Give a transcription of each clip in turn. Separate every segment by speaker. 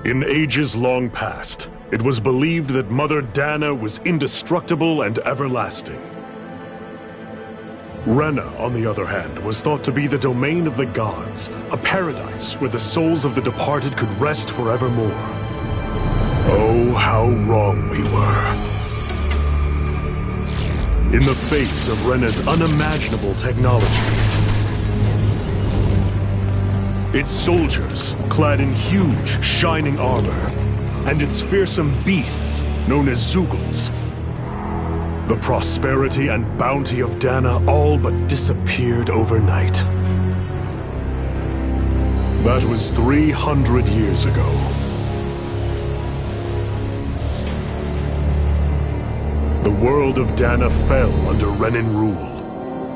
Speaker 1: In ages long past, it was believed that Mother Dana was indestructible and everlasting. Rena, on the other hand, was thought to be the domain of the gods, a paradise where the souls of the departed could rest forevermore. Oh, how wrong we were. In the face of Rena's unimaginable technology, its soldiers, clad in huge, shining armor, and its fearsome beasts, known as Zeugles. The prosperity and bounty of Dana all but disappeared overnight. That was 300 years ago. The world of Dana fell under Renan rule,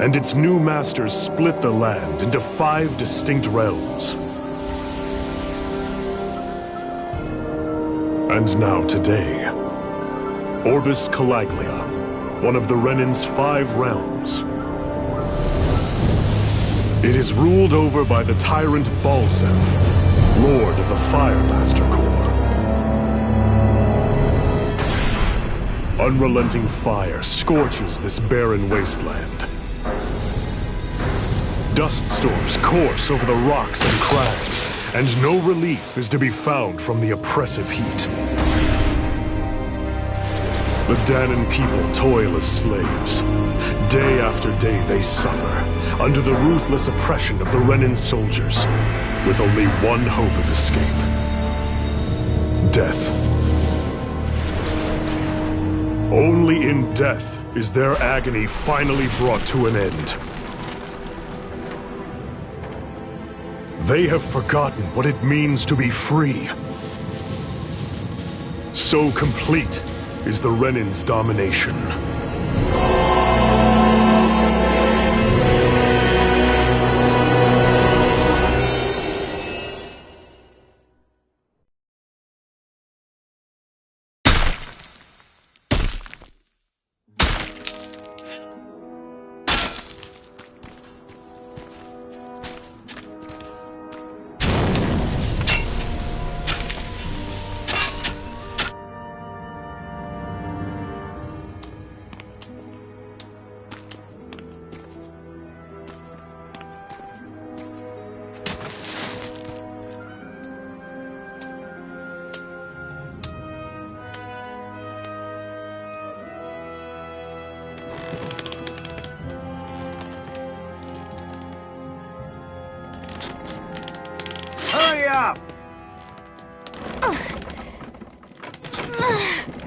Speaker 1: and its new masters split the land into 5 distinct realms. And now today, Orbis Calaglia, one of the Renan's 5 realms. It is ruled over by the tyrant Balseph, Lord of the Firemaster Corps. Unrelenting fire scorches this barren wasteland. Dust storms course over the rocks and crags, and no relief is to be found from the oppressive heat. The Danan people toil as slaves. Day after day they suffer, under the ruthless oppression of the Renan soldiers, with only one hope of escape. Death. Only in death is their agony finally brought to an end. They have forgotten what it means to be free. So complete is the Renan's domination.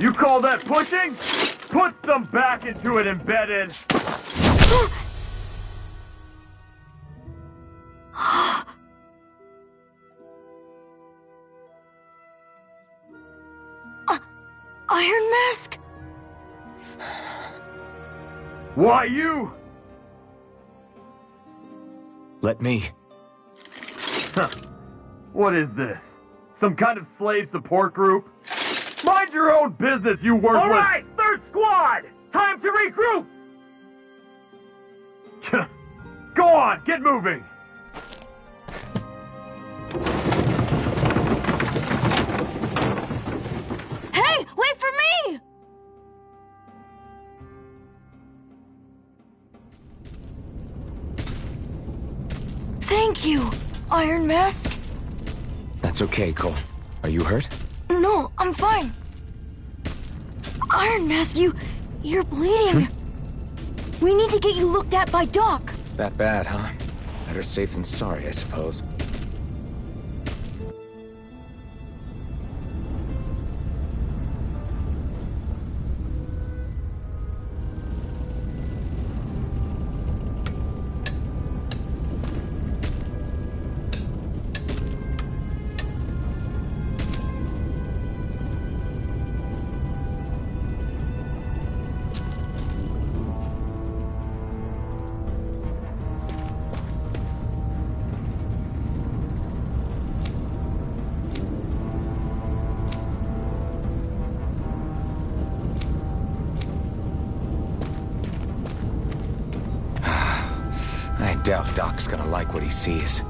Speaker 2: You call that pushing? Put some back into it, Embedded!
Speaker 3: Iron Mask?
Speaker 2: Why you?
Speaker 4: Let me.
Speaker 2: Huh. What is this? Some kind of slave support group? Mind your own business, you worthless—
Speaker 5: Alright, 3rd Squad! Time to regroup!
Speaker 2: Go on, get moving!
Speaker 3: Hey, wait for me! Thank you, Iron Mask.
Speaker 4: That's okay, Cole. Are you hurt?
Speaker 3: No, I'm fine. Iron Mask, you're bleeding. We need to get you looked at by Doc.
Speaker 4: That bad, huh? Better safe than sorry, I suppose. I doubt Doc's gonna like what he sees.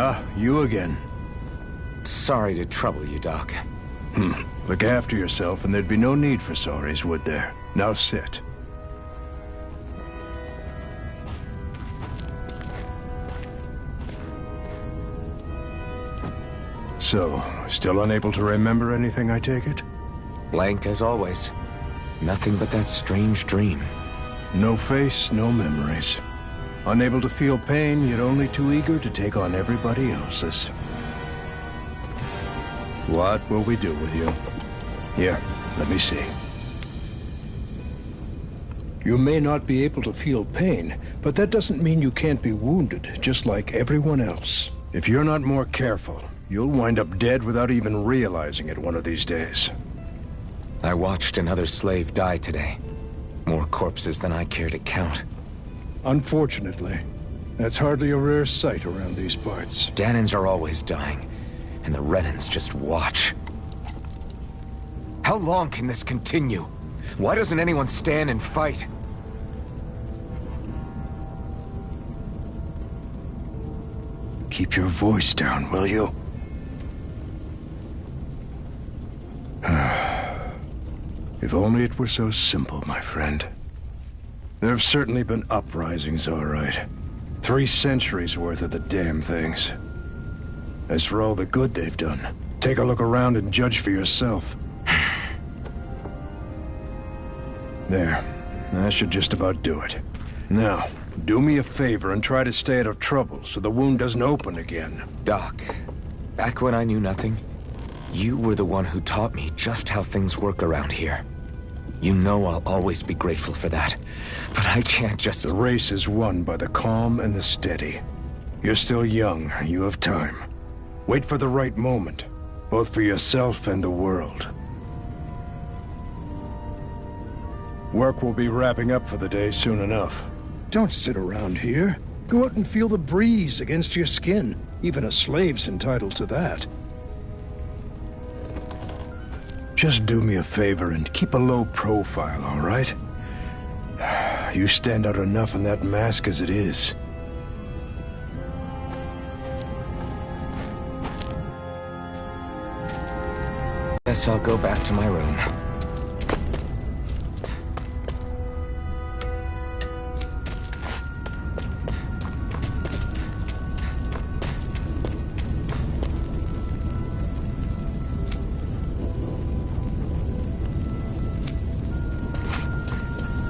Speaker 6: Ah, you again.
Speaker 4: Sorry to trouble you, Doc.
Speaker 6: Look after yourself and there'd be no need for sorries, would there? Now sit. So, still unable to remember anything, I take it?
Speaker 4: Blank as always. Nothing but that strange dream.
Speaker 6: No face, no memories. Unable to feel pain, yet only too eager to take on everybody else's. What will we do with you? Here, let me see. You may not be able to feel pain, but that doesn't mean you can't be wounded, just like everyone else. If you're not more careful, you'll wind up dead without even realizing it one of these days.
Speaker 4: I watched another slave die today. More corpses than I care to count.
Speaker 6: Unfortunately, that's hardly a rare sight around these parts.
Speaker 4: Dahnans are always dying, and the Renans just watch. How long can this continue? Why doesn't anyone stand and fight?
Speaker 6: Keep your voice down, will you? If only it were so simple, my friend. There have certainly been uprisings, all right. 3 centuries worth of the damn things. As for all the good they've done, take a look around and judge for yourself. There. That should just about do it. Now, do me a favor and try to stay out of trouble so the wound doesn't open again.
Speaker 4: Doc, back when I knew nothing, you were the one who taught me just how things work around here. You know I'll always be grateful for that. But I can't just...
Speaker 6: The race is won by the calm and the steady. You're still young. You have time. Wait for the right moment, both for yourself and the world. Work will be wrapping up for the day soon enough. Don't sit around here. Go out and feel the breeze against your skin. Even a slave's entitled to that. Just do me a favor and keep a low profile, all right? You stand out enough in that mask as it is.
Speaker 4: Guess I'll go back to my room.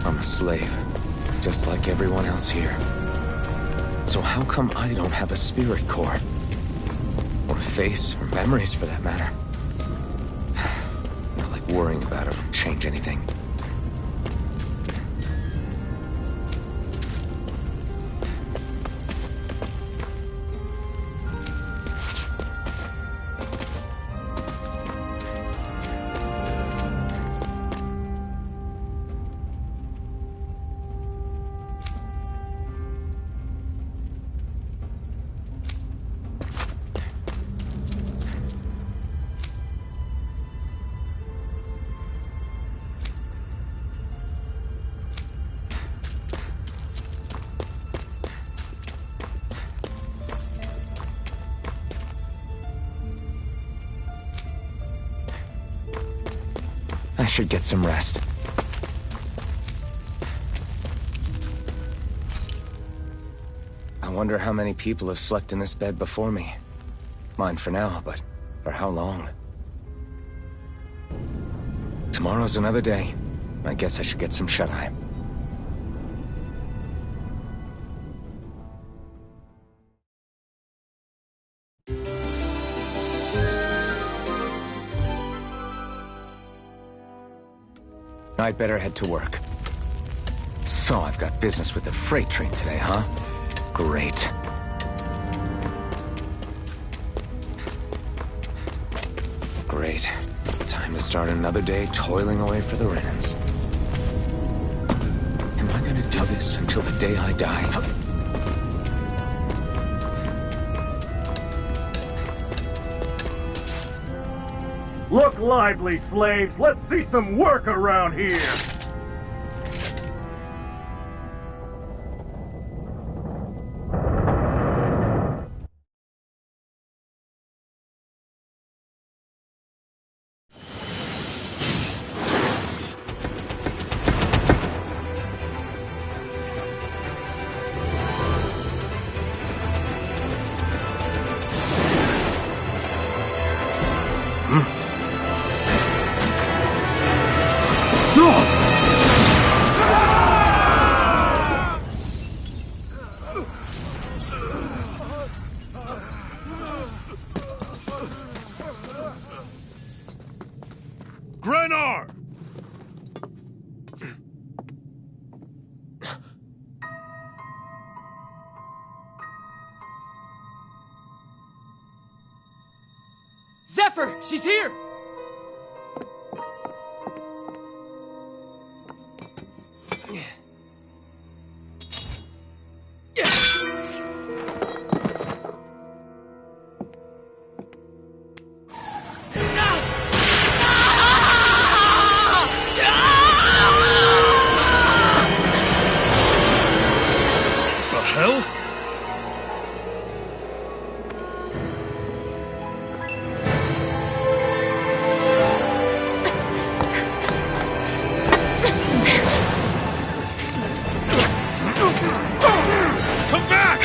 Speaker 4: I'm a slave, just like everyone else here. So how come I don't have a spirit core? Or a face, or memories for that matter? Not like worrying about it will change anything. I should get some rest. I wonder how many people have slept in this bed before me. Mine for now, but for how long? Tomorrow's another day. I guess I should get some shut-eye. I'd better head to work. So I've got business with the freight train today, huh? Great. Great. Time to start another day toiling away for the Renans. Am I gonna do this until the day I die?
Speaker 2: Look lively, slaves! Let's see some work around here!
Speaker 1: Grenar!
Speaker 7: Zephyr! She's here!
Speaker 1: The hell? Come back!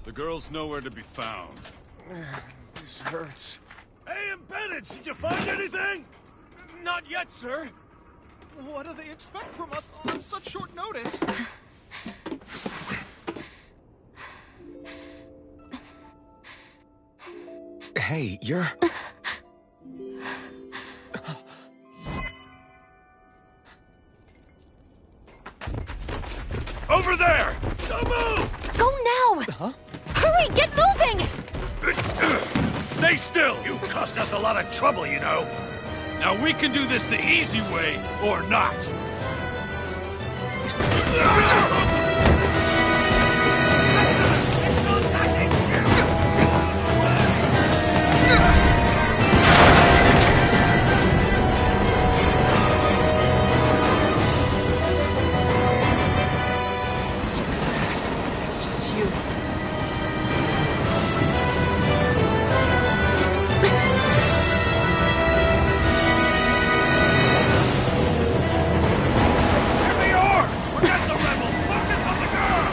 Speaker 8: The girl's nowhere to be found.
Speaker 7: This hurts.
Speaker 1: Hey, Embedded, did you find anything?
Speaker 7: Not yet, sir.
Speaker 9: What do they expect from us on such short notice?
Speaker 4: Hey, you're...
Speaker 1: Over there! Don't move!
Speaker 3: Go now! Huh? Hurry, get moving!
Speaker 1: Stay still! You caused us a lot of trouble, you know.
Speaker 8: Now we can do this the easy way, or not.
Speaker 7: It's just you.
Speaker 1: Here they are! We got the rebels! Focus on the girl!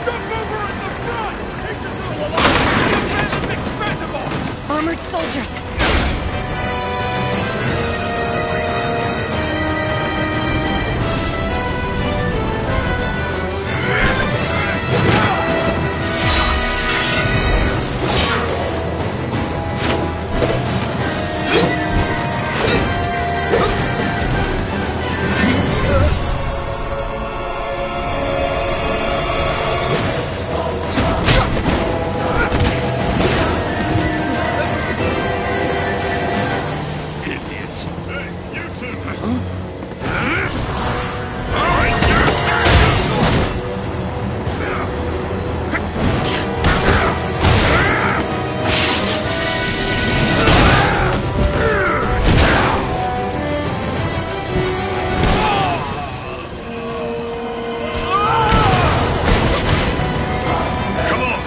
Speaker 1: Jump over in the front! Take the girl along! The bandit's expendable!
Speaker 3: Armored soldiers!
Speaker 1: Idiots! Hey, you two! All right, come on!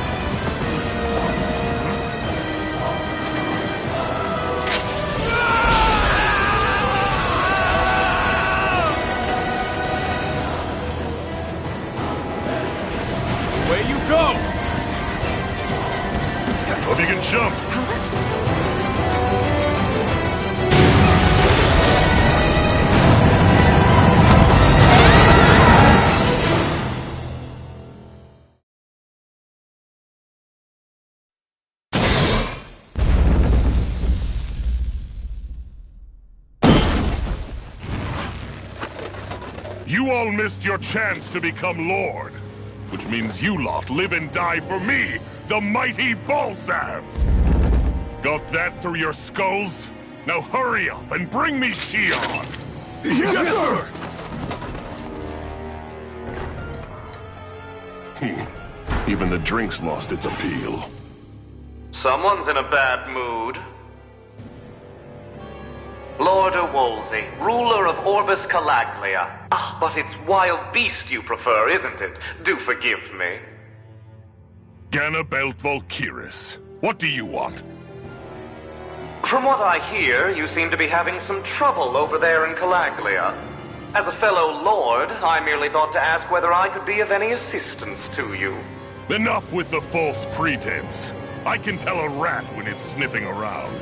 Speaker 8: Away you go!
Speaker 1: Hope you can jump! You all missed your chance to become Lord. Which means you lot live and die for me, the mighty Balzath! Got that through your skulls? Now hurry up and bring me Shion! Yes, sir! Even the drink's lost its appeal.
Speaker 10: Someone's in a bad mood. Lord Wolsey, ruler of Orbis Calaglia. Ah, but it's wild beast you prefer, isn't it? Do forgive me.
Speaker 1: Ganabelt Volkiris. What do you want?
Speaker 10: From what I hear, you seem to be having some trouble over there in Calaglia. As a fellow lord, I merely thought to ask whether I could be of any assistance to you.
Speaker 1: Enough with the false pretense. I can tell a rat when it's sniffing around.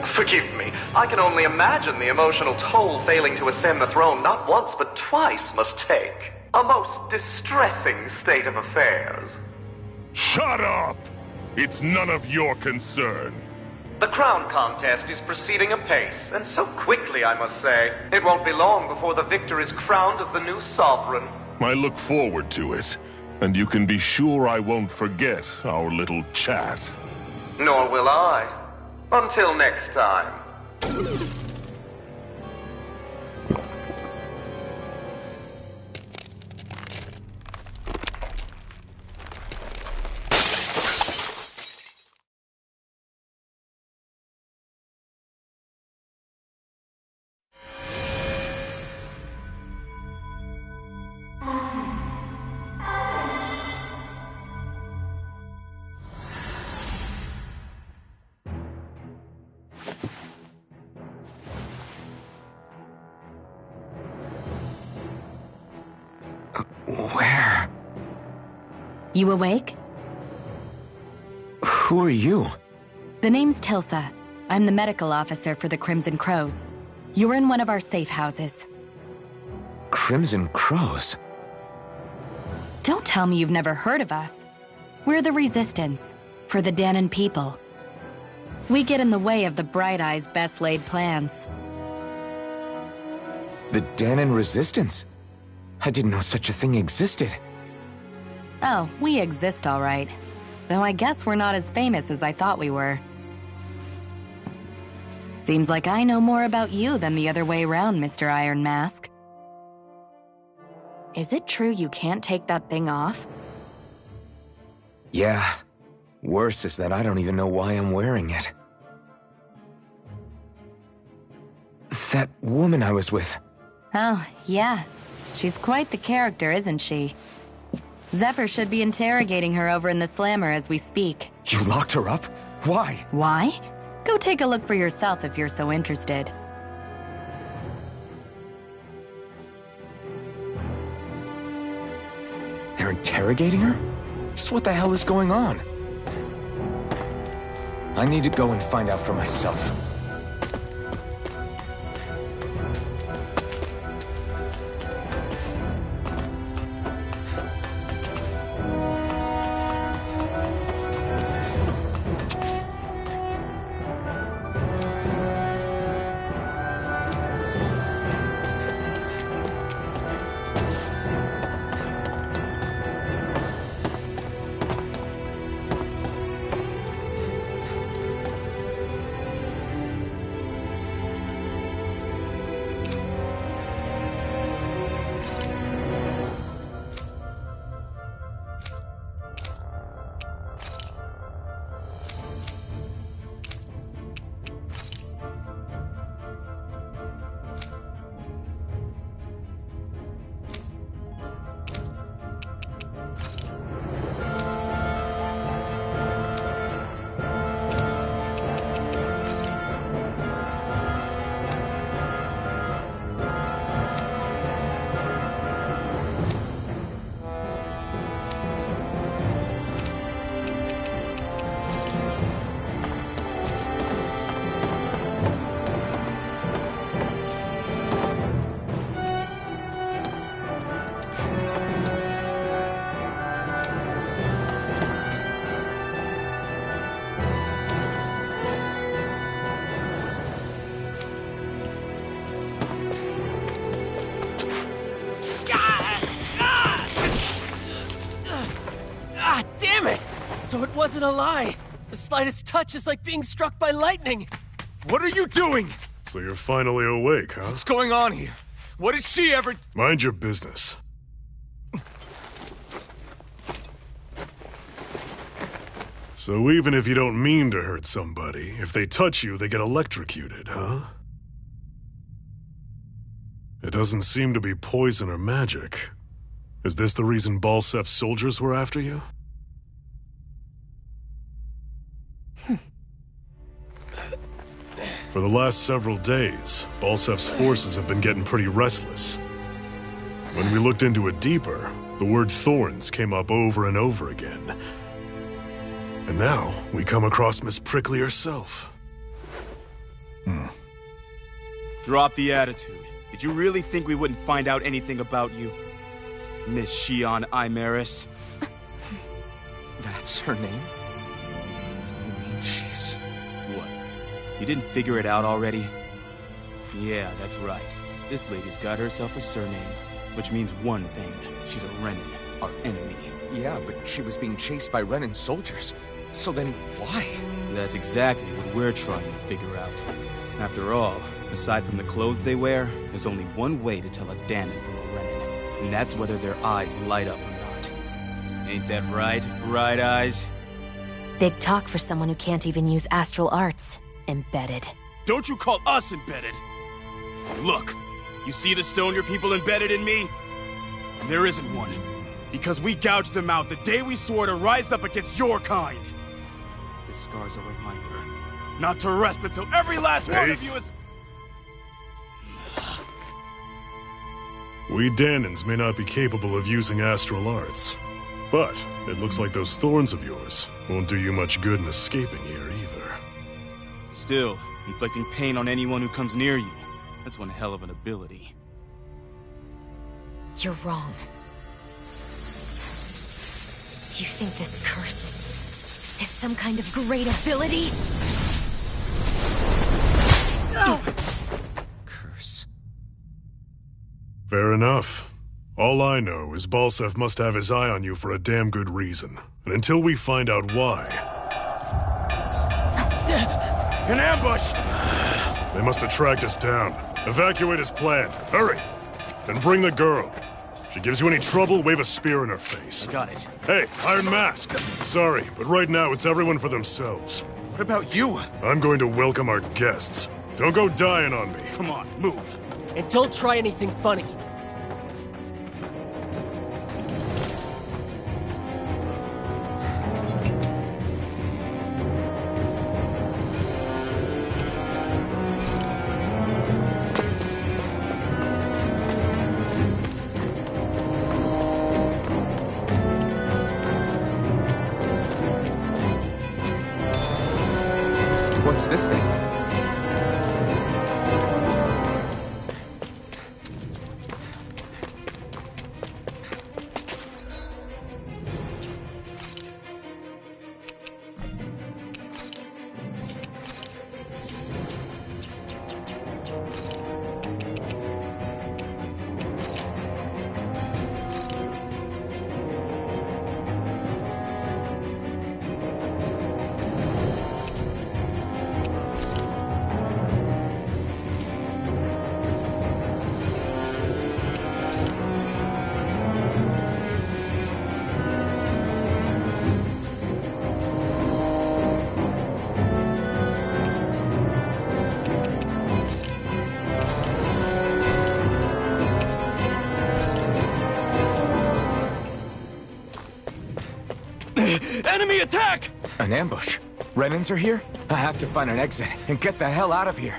Speaker 10: Forgive me, I can only imagine the emotional toll failing to ascend the throne not once but twice must take. A most distressing state of affairs.
Speaker 1: Shut up! It's none of your concern.
Speaker 10: The crown contest is proceeding apace, and so quickly, I must say. It won't be long before the victor is crowned as the new sovereign.
Speaker 1: I look forward to it, and you can be sure I won't forget our little chat.
Speaker 10: Nor will I. Until next time.
Speaker 4: Where?
Speaker 11: You awake?
Speaker 4: Who are you?
Speaker 11: The name's Tilsa. I'm the medical officer for the Crimson Crows. You're in one of our safe houses.
Speaker 4: Crimson Crows?
Speaker 11: Don't tell me you've never heard of us. We're the Resistance, for the Dahnan people. We get in the way of the Bright Eye's best-laid plans.
Speaker 4: The Dahnan Resistance? I didn't know such a thing existed.
Speaker 11: Oh, we exist all right. Though I guess we're not as famous as I thought we were. Seems like I know more about you than the other way around, Mr. Iron Mask. Is it true you can't take that thing off?
Speaker 4: Yeah. Worse is that I don't even know why I'm wearing it. That woman I was with.
Speaker 11: Oh, yeah. She's quite the character, isn't she? Zephyr should be interrogating her over in the Slammer as we speak.
Speaker 4: You locked her up? Why?
Speaker 11: Why? Go take a look for yourself if you're so interested.
Speaker 4: They're interrogating her? Just what the hell is going on? I need to go and find out for myself.
Speaker 7: So it wasn't a lie. The slightest touch is like being struck by lightning.
Speaker 9: What are you doing?
Speaker 1: So you're finally awake, huh?
Speaker 9: What's going on here? What did she ever...
Speaker 1: Mind your business. So even if you don't mean to hurt somebody, if they touch you, they get electrocuted, huh? It doesn't seem to be poison or magic. Is this the reason Balsef's soldiers were after you? For the last several days, Balsef's forces have been getting pretty restless. When we looked into it deeper, the word thorns came up over and over again. And now, we come across Miss Prickly herself.
Speaker 12: Drop the attitude. Did you really think we wouldn't find out anything about you? Miss Shion Imaris?
Speaker 4: That's her name? You mean she's...
Speaker 12: What? You didn't figure it out already? Yeah, that's right. This lady's got herself a surname, which means one thing. She's a Renan, our enemy.
Speaker 4: Yeah, but she was being chased by Renan soldiers. So then, why?
Speaker 12: That's exactly what we're trying to figure out. After all, aside from the clothes they wear, there's only one way to tell a Dahnan from a Renan, and that's whether their eyes light up or not. Ain't that right, Bright Eyes?
Speaker 3: Big talk for someone who can't even use astral arts. Embedded.
Speaker 12: Don't you call us embedded! Look, you see the stone your people embedded in me? There isn't one. Because we gouged them out the day we swore to rise up against your kind. This scar's a reminder, not to rest until every last one of you is...
Speaker 1: We Dahnans may not be capable of using astral arts, but it looks like those thorns of yours won't do you much good in escaping here either.
Speaker 12: Still, inflicting pain on anyone who comes near you, that's one hell of an ability.
Speaker 3: You're wrong. You think this curse is some kind of great ability? No!
Speaker 4: Curse.
Speaker 1: Fair enough. All I know is Balsef must have his eye on you for a damn good reason. And until we find out why...
Speaker 12: An ambush!
Speaker 1: They must have tracked us down. Evacuate as planned. Hurry! And bring the girl. If she gives you any trouble, wave a spear in her face.
Speaker 12: Got it.
Speaker 1: Hey, Iron Mask. Sorry, but right now it's everyone for themselves.
Speaker 12: What about you?
Speaker 1: I'm going to welcome our guests. Don't go dying on me.
Speaker 12: Come on, move.
Speaker 7: And don't try anything funny.
Speaker 4: What's this thing?
Speaker 12: Enemy attack!
Speaker 4: An ambush? Renans are here? I have to find an exit and get the hell out of here.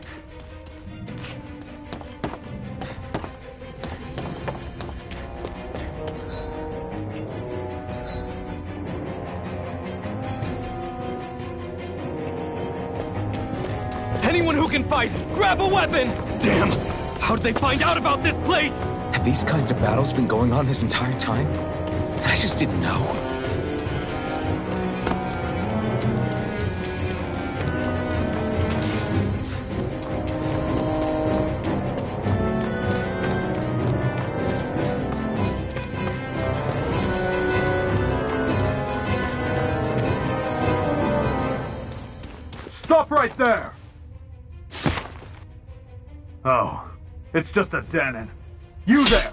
Speaker 7: Anyone who can fight, grab a weapon! Damn! How did they find out about this place?
Speaker 4: Have these kinds of battles been going on this entire time? I just didn't know.
Speaker 2: Stop right there! Oh, it's just a Dahnan. You there!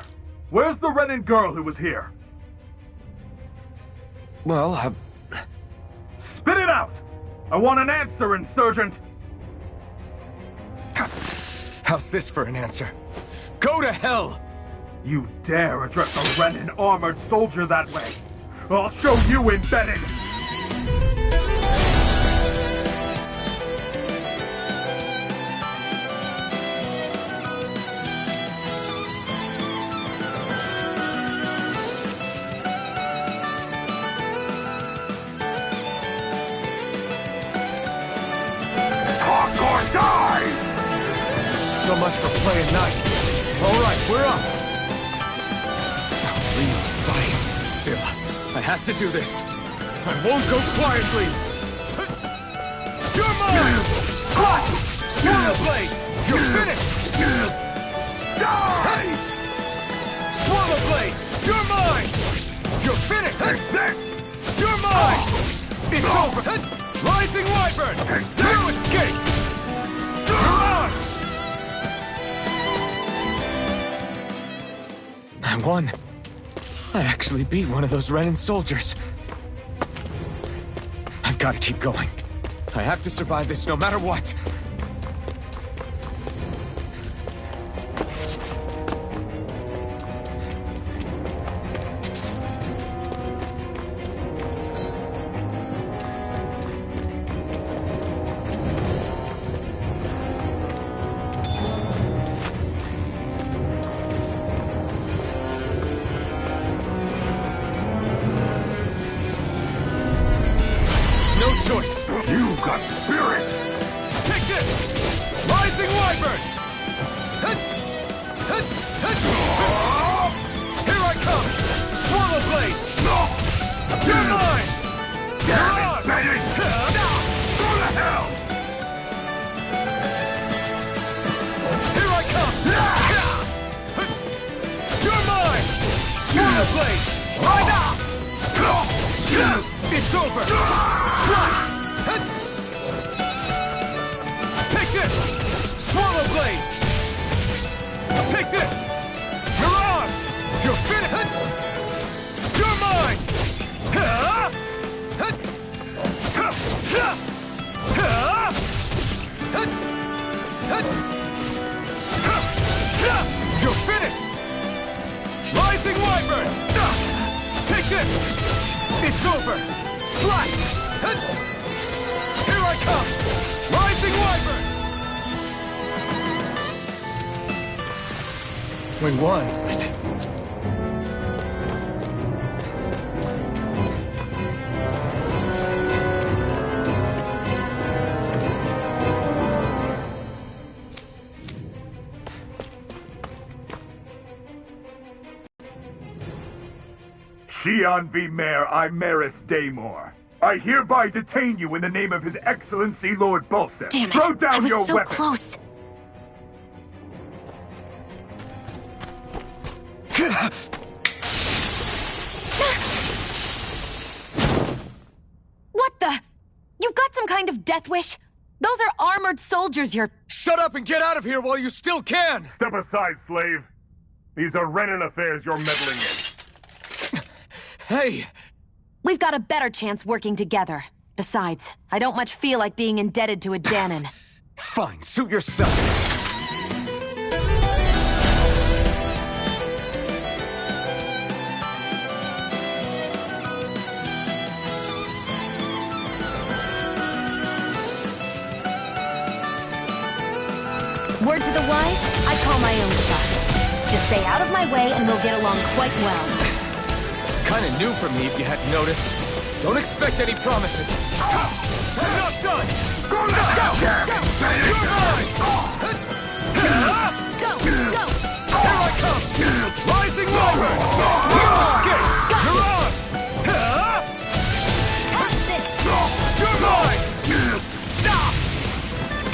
Speaker 2: Where's the Renan girl who was here?
Speaker 4: Well,
Speaker 2: Spit it out! I want an answer, Insurgent!
Speaker 4: How's this for an answer? Go to hell!
Speaker 2: You dare address a Renan armored soldier that way? I'll show you, Embedded! Talk or die!
Speaker 4: So much for playing nice. All right, we're up. Real fight. Still, I have to do this. I won't go quietly. You're mine! Slot! Swallow blade! You're finished! Die! Swallow blade! You're mine! You're finished! You're mine! It's over! Rising Wyvern! You escape! You're on! I won. I actually beat one of those Renan soldiers. I've got to keep going. I have to survive this no matter what. Choice.
Speaker 2: You've got spirit!
Speaker 4: Take this! Rising Wyvern! Here I come! Swallow blade! You're mine!
Speaker 2: Damn it, Bennett! Go to hell!
Speaker 4: Here I come! You're mine! Swallow blade! Right now! It's over! Slice! Take this! Swallow blade! Take this! You're on! You're finished! You're mine! You're finished! Rising Wyvern! Take this! It's over! Slash! Here I come! Rising Wyvern! We won.
Speaker 2: Xian V. Mayor Imaris Daymore. I hereby detain you in the name of His Excellency Lord Bulseth.
Speaker 3: Damn it!
Speaker 2: Throw down
Speaker 3: I was
Speaker 2: your
Speaker 3: so
Speaker 2: weapon.
Speaker 3: close. What the? You've got some kind of death wish? Those are armored soldiers you're...
Speaker 4: Shut up and get out of here while you still can!
Speaker 2: Step aside, slave. These are Renan affairs you're meddling in.
Speaker 4: Hey!
Speaker 3: We've got a better chance working together. Besides, I don't much feel like being indebted to a Danon.
Speaker 4: Fine, suit yourself.
Speaker 3: Word to the wise, I call my own shot. Just stay out of my way and we'll get along quite well.
Speaker 4: Kinda new for me if you hadn't noticed. Don't expect any promises. I'm not done!
Speaker 2: Go now! Go!
Speaker 4: You're mine!
Speaker 3: Go! Go!
Speaker 4: Here I come! Rising Wyvern! You're on!
Speaker 3: That's it!
Speaker 4: You're mine!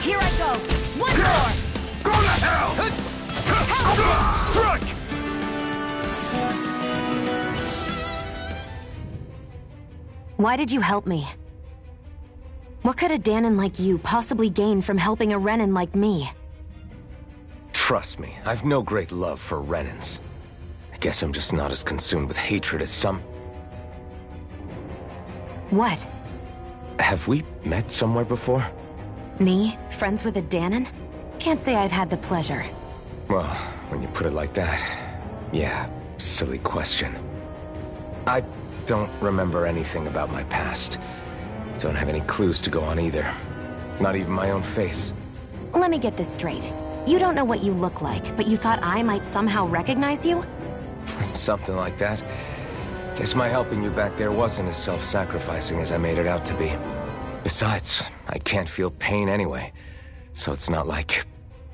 Speaker 3: Here I go! One more!
Speaker 2: Go to hell!
Speaker 4: Strike!
Speaker 3: Why did you help me? What could a Danon like you possibly gain from helping a Renan like me?
Speaker 4: Trust me, I've no great love for Renans. I guess I'm just not as consumed with hatred as some.
Speaker 3: What?
Speaker 4: Have we met somewhere before?
Speaker 3: Me? Friends with a Danon? Can't say I've had the pleasure.
Speaker 4: Well, when you put it like that, yeah, silly question. I don't remember anything about my past. Don't have any clues to go on either. Not even my own face.
Speaker 3: Let me get this straight. You don't know what you look like, but you thought I might somehow recognize you?
Speaker 4: Something like that. Guess my helping you back there wasn't as self-sacrificing as I made it out to be. Besides, I can't feel pain anyway, so it's not like...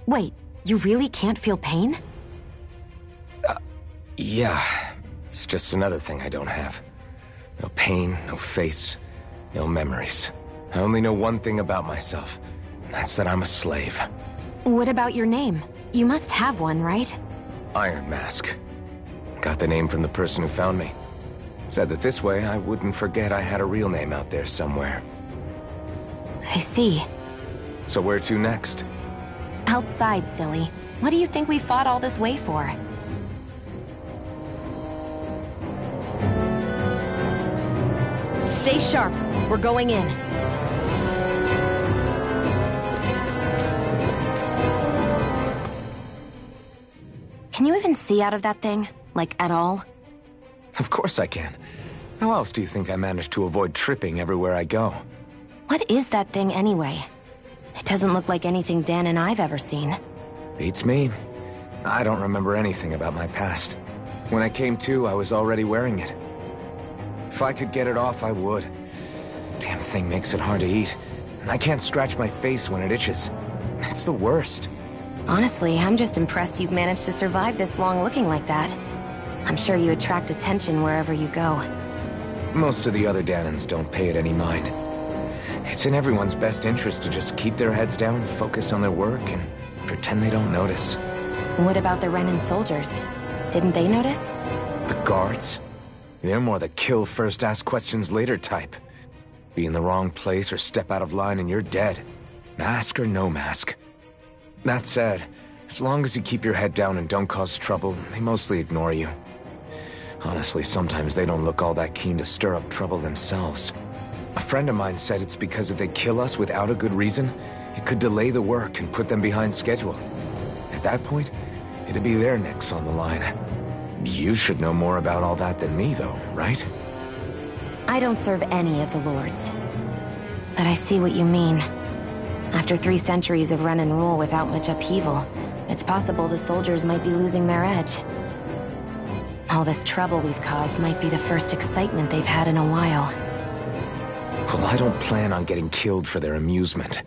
Speaker 3: Wait, you really can't feel pain?
Speaker 4: Yeah. It's just another thing I don't have. No pain, no face, no memories. I only know one thing about myself, and that's that I'm a slave.
Speaker 3: What about your name? You must have one, right?
Speaker 4: Iron Mask. Got the name from the person who found me. Said that this way I wouldn't forget I had a real name out there somewhere.
Speaker 3: I see.
Speaker 4: So where to next?
Speaker 3: Outside, silly. What do you think we fought all this way for? Stay sharp. We're going in. Can you even see out of that thing? Like, at all?
Speaker 4: Of course I can. How else do you think I managed to avoid tripping everywhere I go?
Speaker 3: What is that thing anyway? It doesn't look like anything Dan and I've ever seen.
Speaker 4: Beats me. I don't remember anything about my past. When I came to, I was already wearing it. If I could get it off, I would. Damn thing makes it hard to eat, and I can't scratch my face when it itches. It's the worst.
Speaker 3: Honestly, I'm just impressed you've managed to survive this long looking like that. I'm sure you attract attention wherever you go.
Speaker 4: Most of the other Danons don't pay it any mind. It's in everyone's best interest to just keep their heads down, focus on their work, and pretend they don't notice.
Speaker 3: What about the Renan soldiers? Didn't they notice?
Speaker 4: The guards? They're more the kill first, ask questions later type. Be in the wrong place or step out of line and you're dead. Mask or no mask. That said, as long as you keep your head down and don't cause trouble, they mostly ignore you. Honestly, sometimes they don't look all that keen to stir up trouble themselves. A friend of mine said it's because if they kill us without a good reason, it could delay the work and put them behind schedule. At that point, it'd be their necks on the line. You should know more about all that than me, though, right?
Speaker 3: I don't serve any of the lords. But I see what you mean. After 3 centuries of Renan rule without much upheaval, it's possible the soldiers might be losing their edge. All this trouble we've caused might be the first excitement they've had in a while.
Speaker 4: Well, I don't plan on getting killed for their amusement.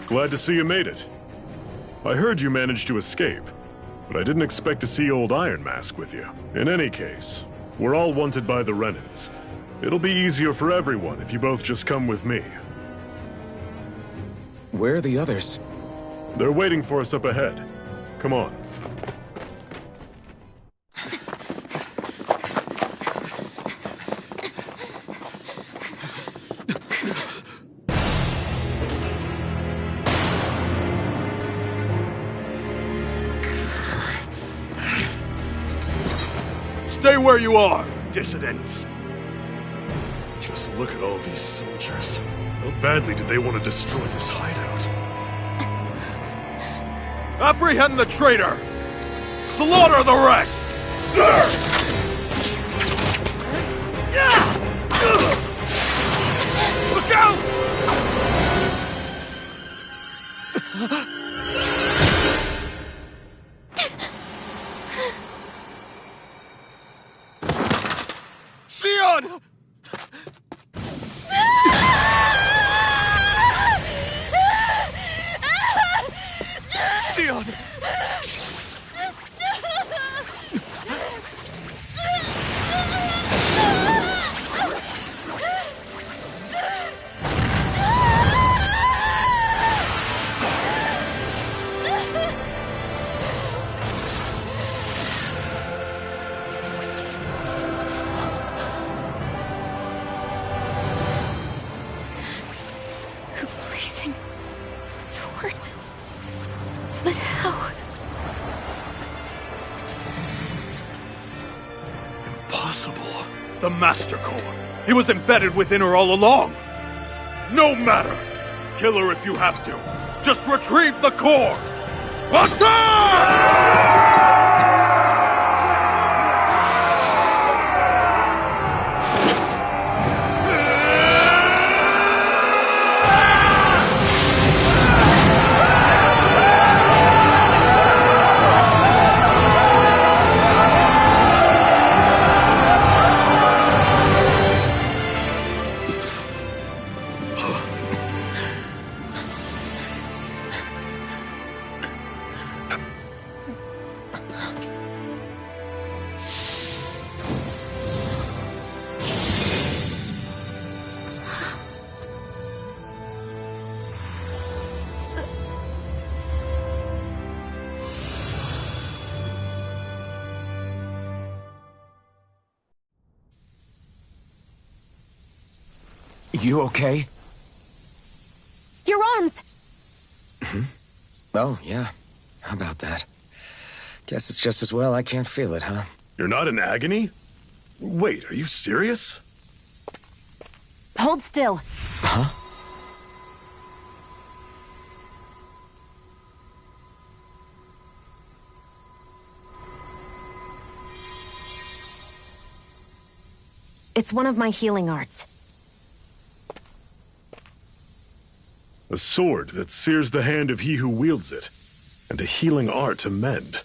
Speaker 1: Glad to see you made it. I heard you managed to escape, but I didn't expect to see old Iron Mask with you. In any case, we're all wanted by the Renans. It'll be easier for everyone if you both just come with me.
Speaker 4: Where are the others?
Speaker 1: They're waiting for us up ahead. Come on.
Speaker 2: Stay where you are, dissidents.
Speaker 1: Just look at all these soldiers. How badly did they want to destroy this hideout?
Speaker 2: Apprehend the traitor! Slaughter the rest!
Speaker 8: Look out!
Speaker 12: Shionne! Shionne!
Speaker 1: impossible.
Speaker 2: The Master Core. He was embedded within her all along. No matter. Kill her if you have to. Just retrieve the core. Attack!
Speaker 4: You okay?
Speaker 3: Your arms!
Speaker 4: Oh, yeah. How about that? Guess it's just as well I can't feel it, huh?
Speaker 1: You're not in agony? Wait, are you serious?
Speaker 3: Hold still.
Speaker 4: Huh?
Speaker 3: It's one of my healing arts.
Speaker 1: A sword that sears the hand of he who wields it, and a healing art to mend.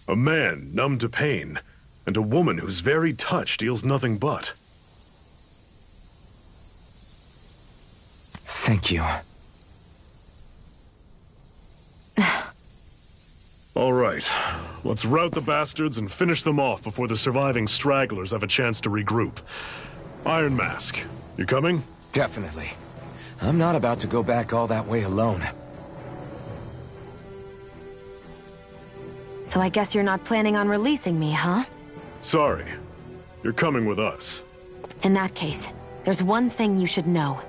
Speaker 1: A man numb to pain, and a woman whose very touch deals nothing but.
Speaker 4: Thank you.
Speaker 1: All right, let's rout the bastards and finish them off before the surviving stragglers have a chance to regroup. Iron Mask, you coming?
Speaker 4: Definitely. I'm not about to go back all that way alone.
Speaker 3: So I guess you're not planning on releasing me, huh?
Speaker 1: Sorry. You're coming with us.
Speaker 3: In that case, there's one thing you should know.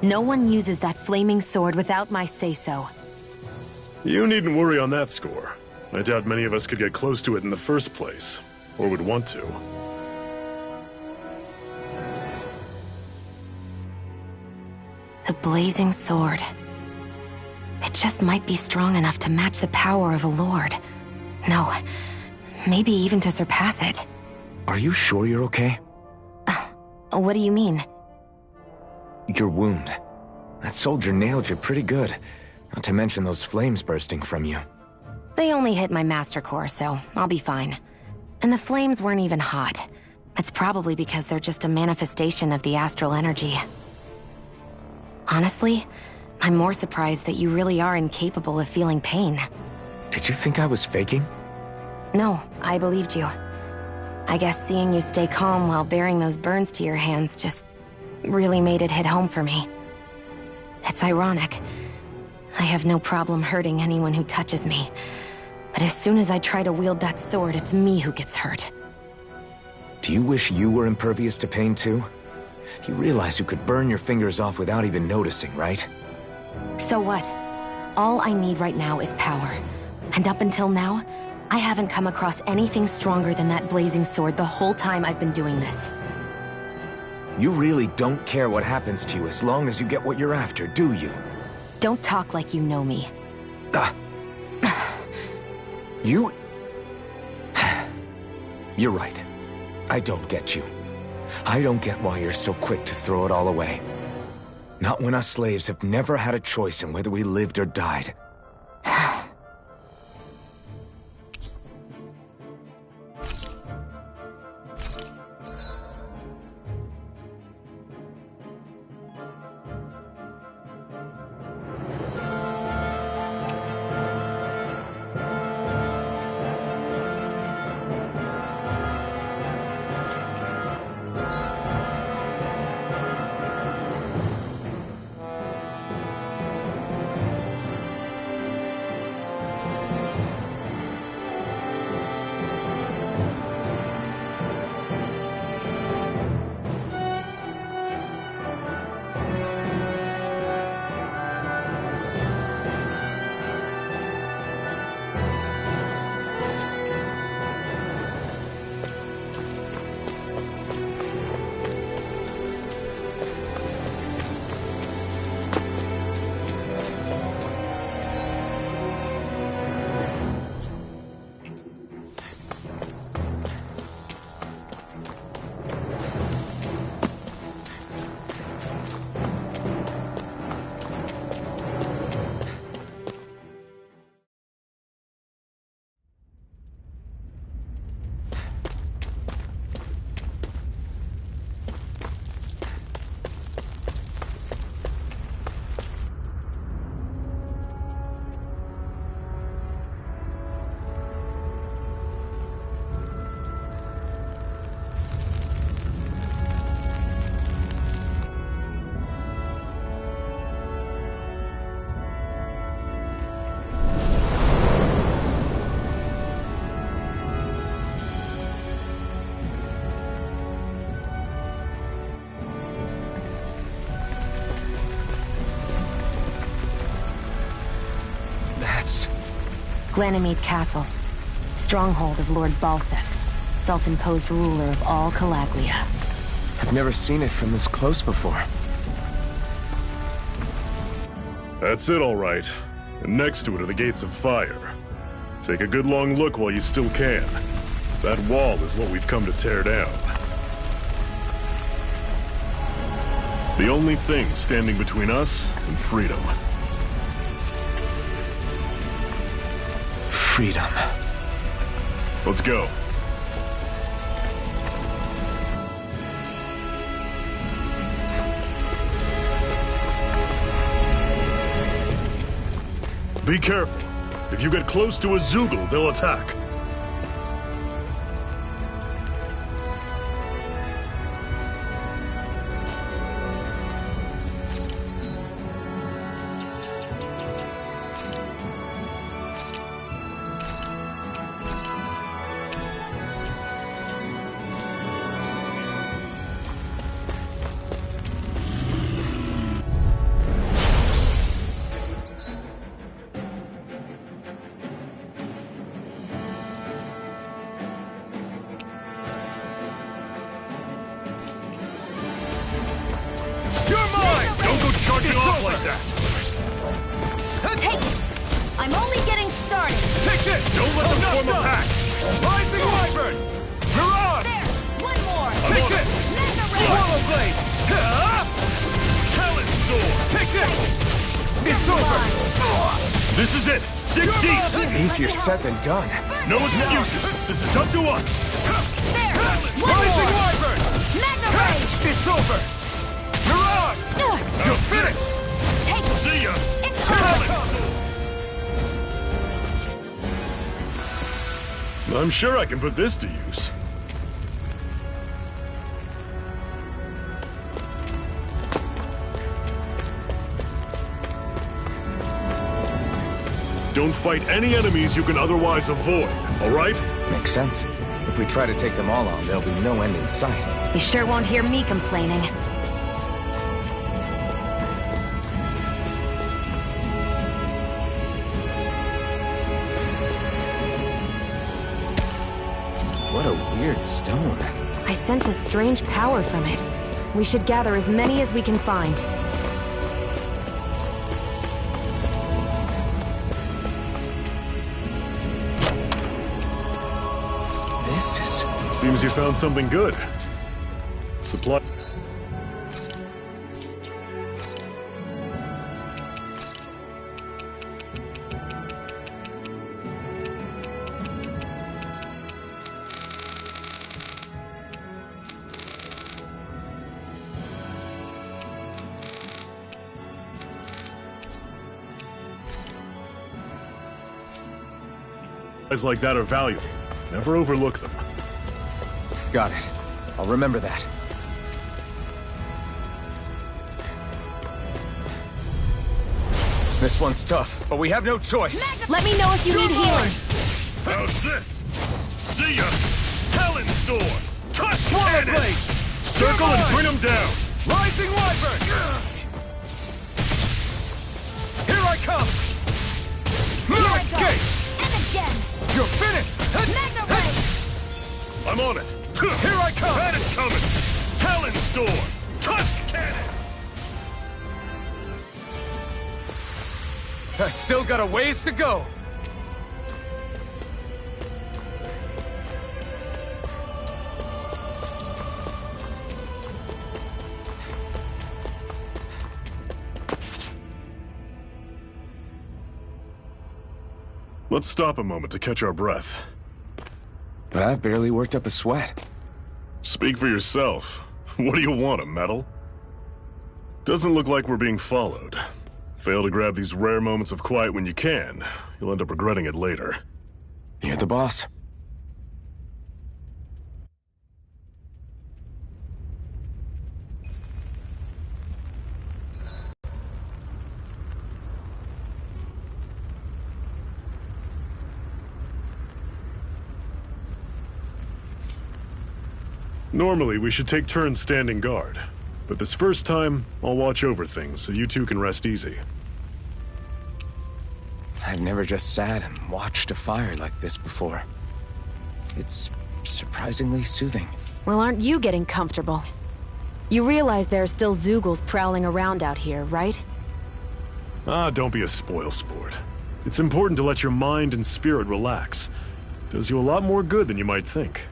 Speaker 3: No one uses that flaming sword without my say-so.
Speaker 1: You needn't worry on that score. I doubt many of us could get close to it in the first place, or would want to.
Speaker 3: The blazing sword. It just might be strong enough to match the power of a lord. No, maybe even to surpass it.
Speaker 4: Are you sure you're okay?
Speaker 3: What do you mean?
Speaker 4: Your wound. That soldier nailed you pretty good. Not to mention those flames bursting from you.
Speaker 3: They only hit my Master Core, so I'll be fine. And the flames weren't even hot. It's probably because they're just a manifestation of the astral energy. Honestly, I'm more surprised that you really are incapable of feeling pain.
Speaker 4: Did you think I was faking?
Speaker 3: No, I believed you. I guess seeing you stay calm while bearing those burns to your hands just really made it hit home for me. It's ironic. I have no problem hurting anyone who touches me. But as soon as I try to wield that sword, it's me who gets hurt.
Speaker 4: Do you wish you were impervious to pain too? You realize you could burn your fingers off without even noticing, right?
Speaker 3: So what? All I need right now is power. And up until now, I haven't come across anything stronger than that blazing sword the whole time I've been doing this.
Speaker 4: You really don't care what happens to you as long as you get what you're after, do you?
Speaker 3: Don't talk like you know me.
Speaker 4: You... You're right. I don't get you. I don't get why you're so quick to throw it all away. Not when us slaves have never had a choice in whether we lived or died.
Speaker 3: Ganymede Castle. Stronghold of Lord Balseph, self-imposed ruler of all Calaglia.
Speaker 4: I've never seen it from this close before.
Speaker 1: That's it, all right. And next to it are the Gates of Fire. Take a good long look while you still can. That wall is what we've come to tear down. The only thing standing between us and freedom.
Speaker 4: Freedom.
Speaker 1: Let's go. Be careful. If you get close to a Zeugle, they'll attack.
Speaker 5: I'm only getting started.
Speaker 2: Take this! Don't let them form a pack! Rising Wyvern! Mirage!
Speaker 5: There! One more!
Speaker 2: Take this! Swallow Blade! Talon Sword! Take this! It's over! This is it! Dig deep!
Speaker 4: Easier said than done.
Speaker 1: No excuses! This is up to us!
Speaker 5: There!
Speaker 2: Rising Wyvern!
Speaker 5: Magna Ray!
Speaker 2: It's over! Mirage! You're finished!
Speaker 5: Take it!
Speaker 1: See ya!
Speaker 5: It's
Speaker 2: Talon
Speaker 5: over!
Speaker 1: I'm sure I can put this to use. Don't fight any enemies you can otherwise avoid, all right?
Speaker 4: Makes sense. If we try to take them all on, there'll be no end in sight.
Speaker 3: You sure won't hear me complaining.
Speaker 4: What a weird stone.
Speaker 3: I sense a strange power from it. We should gather as many as we can find.
Speaker 4: This is...
Speaker 1: Seems you found something good. Supply... Guys like that are valuable. Never overlook them.
Speaker 4: Got it. I'll remember that. This one's tough, but we have no choice.
Speaker 3: Let me know if you need healing.
Speaker 1: How's this? See ya! Talon Sword! Tusk
Speaker 2: Swallow
Speaker 1: Cannon!
Speaker 2: Blade!
Speaker 1: Circle and bring them down!
Speaker 2: Rising Wyvern! Here I come! No escape!
Speaker 5: And again!
Speaker 2: You're finished!
Speaker 5: Magna Ray!
Speaker 1: I'm on it!
Speaker 2: Here I come!
Speaker 1: That is coming! Talon Sword! Tusk Cannon!
Speaker 4: I still got a ways to go.
Speaker 1: Let's stop a moment to catch our breath.
Speaker 4: But I've barely worked up a sweat.
Speaker 1: Speak for yourself. What do you want, a medal? Doesn't look like we're being followed. Fail to grab these rare moments of quiet when you can, you'll end up regretting it later.
Speaker 4: You're the boss.
Speaker 1: Normally, we should take turns standing guard. But this first time, I'll watch over things so you two can rest easy.
Speaker 4: I've never just sat and watched a fire like this before. It's surprisingly soothing.
Speaker 3: Well, aren't you getting comfortable? You realize there are still Zeugles prowling around out here, right?
Speaker 1: Ah, don't be a spoilsport. It's important to let your mind and spirit relax. Does you a lot more good than you might think.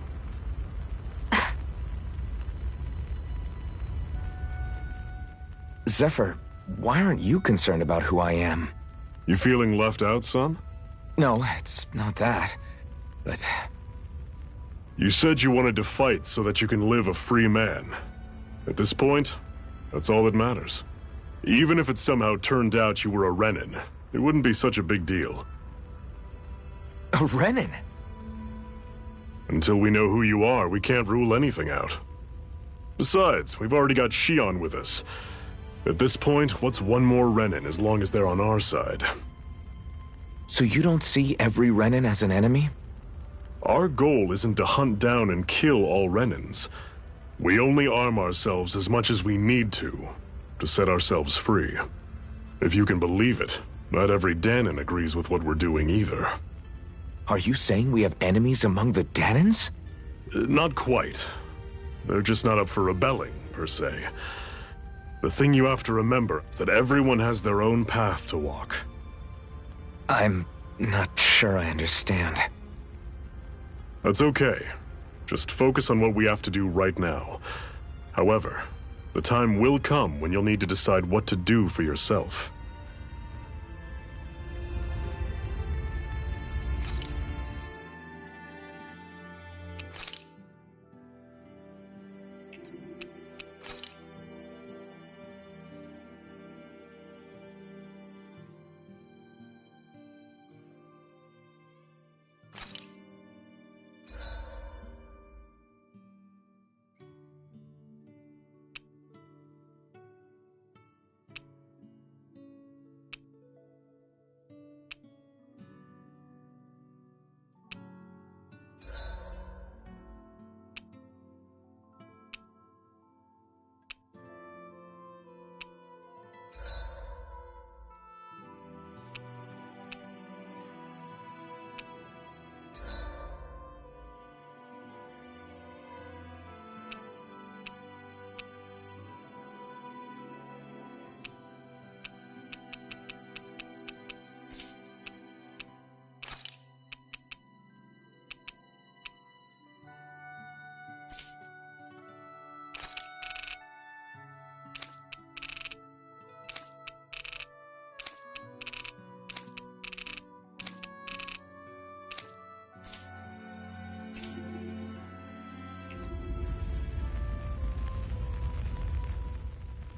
Speaker 4: Zephyr, why aren't you concerned about who I am?
Speaker 1: You feeling left out, son?
Speaker 4: No, it's not that. But...
Speaker 1: You said you wanted to fight so that you can live a free man. At this point, that's all that matters. Even if it somehow turned out you were a Renin, it wouldn't be such a big deal.
Speaker 4: A Renin?
Speaker 1: Until we know who you are, we can't rule anything out. Besides, we've already got Shion with us. At this point, what's one more Renin as long as they're on our side?
Speaker 4: So you don't see every Renin as an enemy?
Speaker 1: Our goal isn't to hunt down and kill all Renins. We only arm ourselves as much as we need to set ourselves free. If you can believe it, not every Danon agrees with what we're doing either.
Speaker 4: Are you saying we have enemies among the Danons?
Speaker 1: Not quite. They're just not up for rebelling, per se. The thing you have to remember is that everyone has their own path to walk.
Speaker 4: I'm not sure I understand.
Speaker 1: That's okay. Just focus on what we have to do right now. However, the time will come when you'll need to decide what to do for yourself.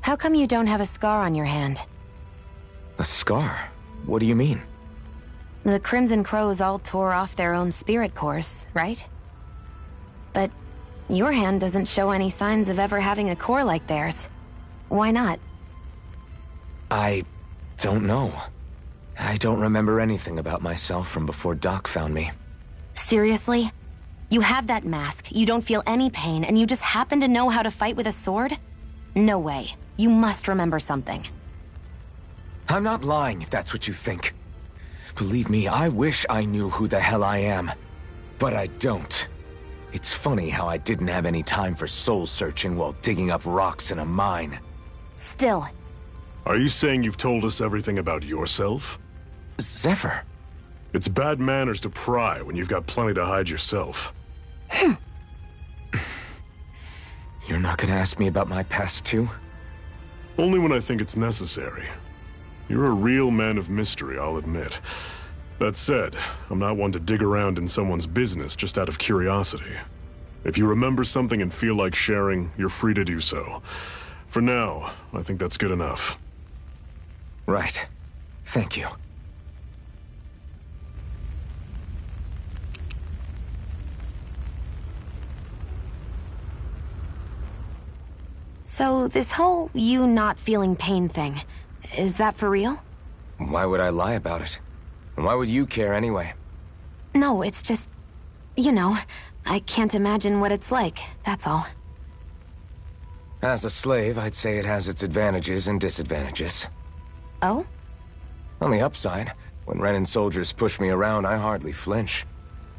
Speaker 3: How come you don't have a scar on your hand?
Speaker 4: A scar? What do you mean?
Speaker 3: The Crimson Crows all tore off their own spirit cores, right? But your hand doesn't show any signs of ever having a core like theirs. Why not?
Speaker 4: I don't know. I don't remember anything about myself from before Doc found me.
Speaker 3: Seriously? You have that mask, you don't feel any pain, and you just happen to know how to fight with a sword? No way. You must remember something.
Speaker 4: I'm not lying if that's what you think. Believe me, I wish I knew who the hell I am. But I don't. It's funny how I didn't have any time for soul searching while digging up rocks in a mine.
Speaker 3: Still.
Speaker 1: Are you saying you've told us everything about yourself?
Speaker 4: Zephyr.
Speaker 1: It's bad manners to pry when you've got plenty to hide yourself.
Speaker 4: You're not gonna ask me about my past too?
Speaker 1: Only when I think it's necessary. You're a real man of mystery, I'll admit. That said, I'm not one to dig around in someone's business just out of curiosity. If you remember something and feel like sharing, you're free to do so. For now, I think that's good enough.
Speaker 4: Right. Thank you.
Speaker 3: So, this whole you not feeling pain thing, is that for real?
Speaker 4: Why would I lie about it? And why would you care anyway?
Speaker 3: No, it's just... You know, I can't imagine what it's like, that's all.
Speaker 4: As a slave, I'd say it has its advantages and disadvantages.
Speaker 3: Oh?
Speaker 4: On the upside, When Renan soldiers push me around, I hardly flinch.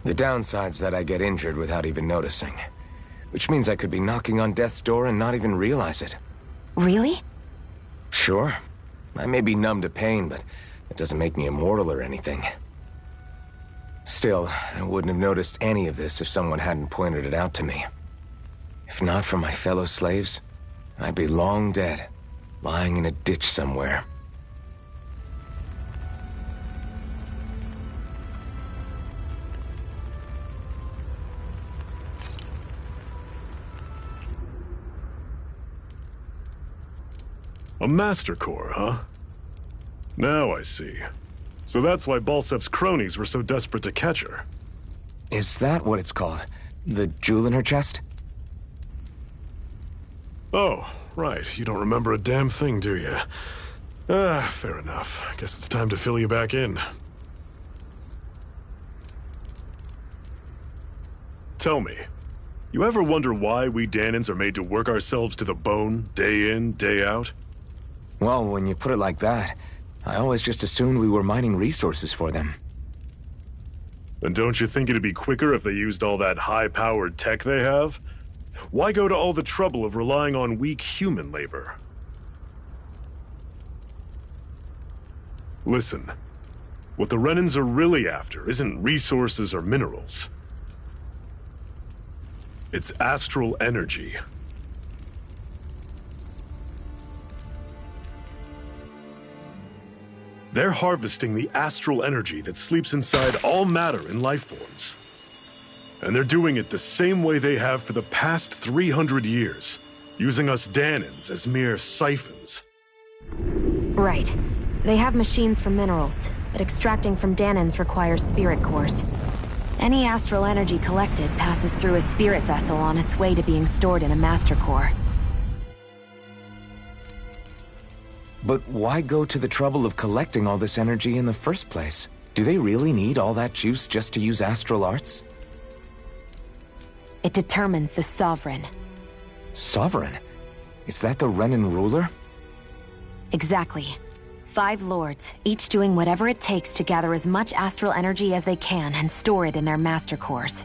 Speaker 4: The downside's that I get injured without even noticing. Which means I could be knocking on death's door and not even realize it.
Speaker 3: Really?
Speaker 4: Sure. I may be numb to pain, but it doesn't make me immortal or anything. Still, I wouldn't have noticed any of this if someone hadn't pointed it out to me. If not for my fellow slaves, I'd be long dead, lying in a ditch somewhere.
Speaker 1: A Master Core, huh? Now I see. So that's why Balsef's cronies were so desperate to catch her.
Speaker 4: Is that what it's called? The jewel in her chest?
Speaker 1: Oh, right. You don't remember a damn thing, do you? Fair enough. Guess it's time to fill you back in. Tell me, you ever wonder why we Dahnans are made to work ourselves to the bone, day in, day out?
Speaker 4: Well, when you put it like that, I always just assumed we were mining resources for them.
Speaker 1: And don't you think it'd be quicker if they used all that high-powered tech they have? Why go to all the trouble of relying on weak human labor? Listen, what the Renans are really after isn't resources or minerals. It's astral energy. They're harvesting the astral energy that sleeps inside all matter in life forms. And they're doing it the same way they have for the past 300 years, using us Dahnans as mere siphons.
Speaker 3: Right. They have machines for minerals, but extracting from Dahnans requires spirit cores. Any astral energy collected passes through a spirit vessel on its way to being stored in a master core.
Speaker 4: But why go to the trouble of collecting all this energy in the first place? Do they really need all that juice just to use astral arts?
Speaker 3: It determines the Sovereign.
Speaker 4: Sovereign? Is that the Renan ruler?
Speaker 3: Exactly. 5 lords, each doing whatever it takes to gather as much astral energy as they can and store it in their master cores.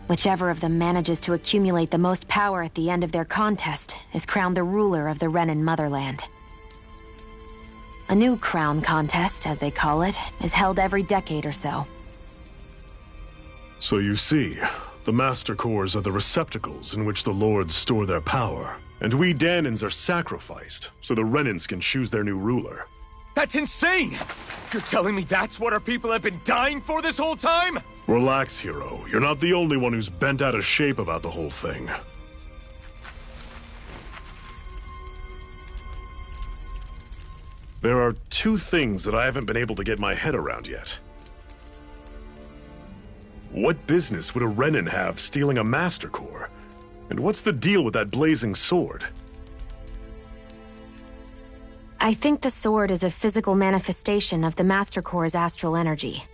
Speaker 3: Whichever of them manages to accumulate the most power at the end of their contest is crowned the ruler of the Renan motherland. A new crown contest, as they call it, is held every decade or so.
Speaker 1: So you see, the Master Cores are the receptacles in which the Lords store their power. And we Dahnans are sacrificed, so the Renans can choose their new ruler.
Speaker 13: That's insane! You're telling me that's what our people have been dying for this whole time?
Speaker 1: Relax, hero. You're not the only one who's bent out of shape about the whole thing. There are 2 things that I haven't been able to get my head around yet. What business would a Renan have stealing a Master Core? And what's the deal with that blazing sword?
Speaker 3: I think the sword is a physical manifestation of the Master Core's astral energy.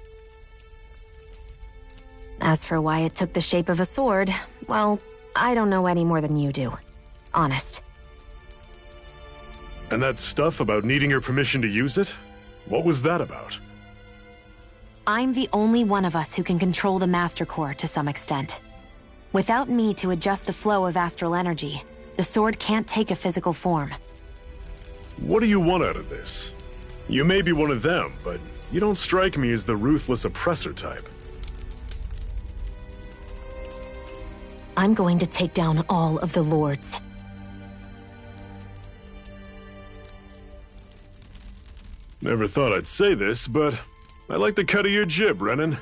Speaker 3: As for why it took the shape of a sword, well, I don't know any more than you do. Honest.
Speaker 1: And that stuff about needing your permission to use it? What was that about?
Speaker 3: I'm the only one of us who can control the Master Core to some extent. Without me to adjust the flow of astral energy, the sword can't take a physical form.
Speaker 1: What do you want out of this? You may be one of them, but you don't strike me as the ruthless oppressor type.
Speaker 3: I'm going to take down all of the lords.
Speaker 1: Never thought I'd say this, but I like the cut of your jib, Renan.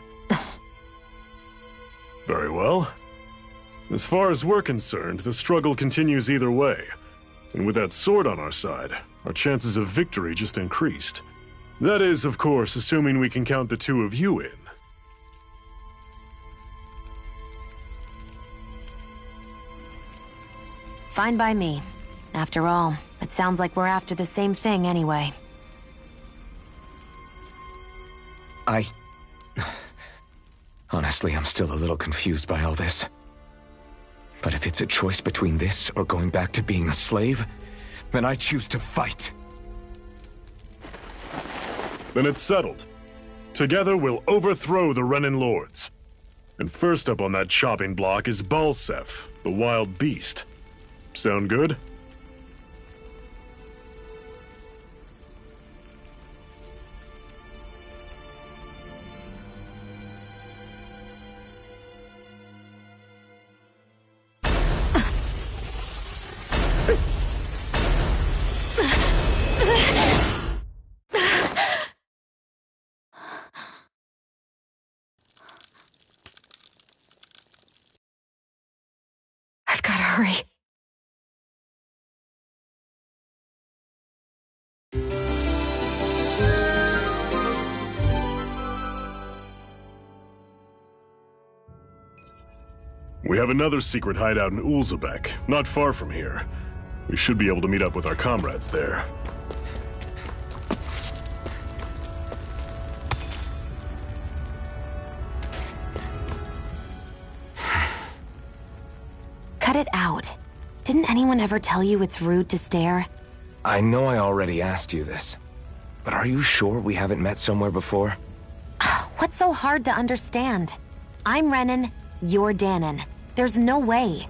Speaker 1: Very well. As far as we're concerned, the struggle continues either way. And with that sword on our side, our chances of victory just increased. That is, of course, assuming we can count the 2 of you in.
Speaker 3: Fine by me. After all, it sounds like we're after the same thing anyway.
Speaker 4: Honestly, I'm still a little confused by all this. But if it's a choice between this or going back to being a slave, then I choose to fight.
Speaker 1: Then it's settled. Together we'll overthrow the Renan Lords. And first up on that chopping block is Balseph, the wild beast. Sound good?
Speaker 3: I've gotta hurry.
Speaker 1: We have another secret hideout in Ulzebek, not far from here. We should be able to meet up with our comrades there.
Speaker 3: Cut it out. Didn't anyone ever tell you it's rude to stare?
Speaker 4: I know I already asked you this, but are you sure we haven't met somewhere before?
Speaker 3: What's so hard to understand? I'm Renan, you're Danon. There's no way.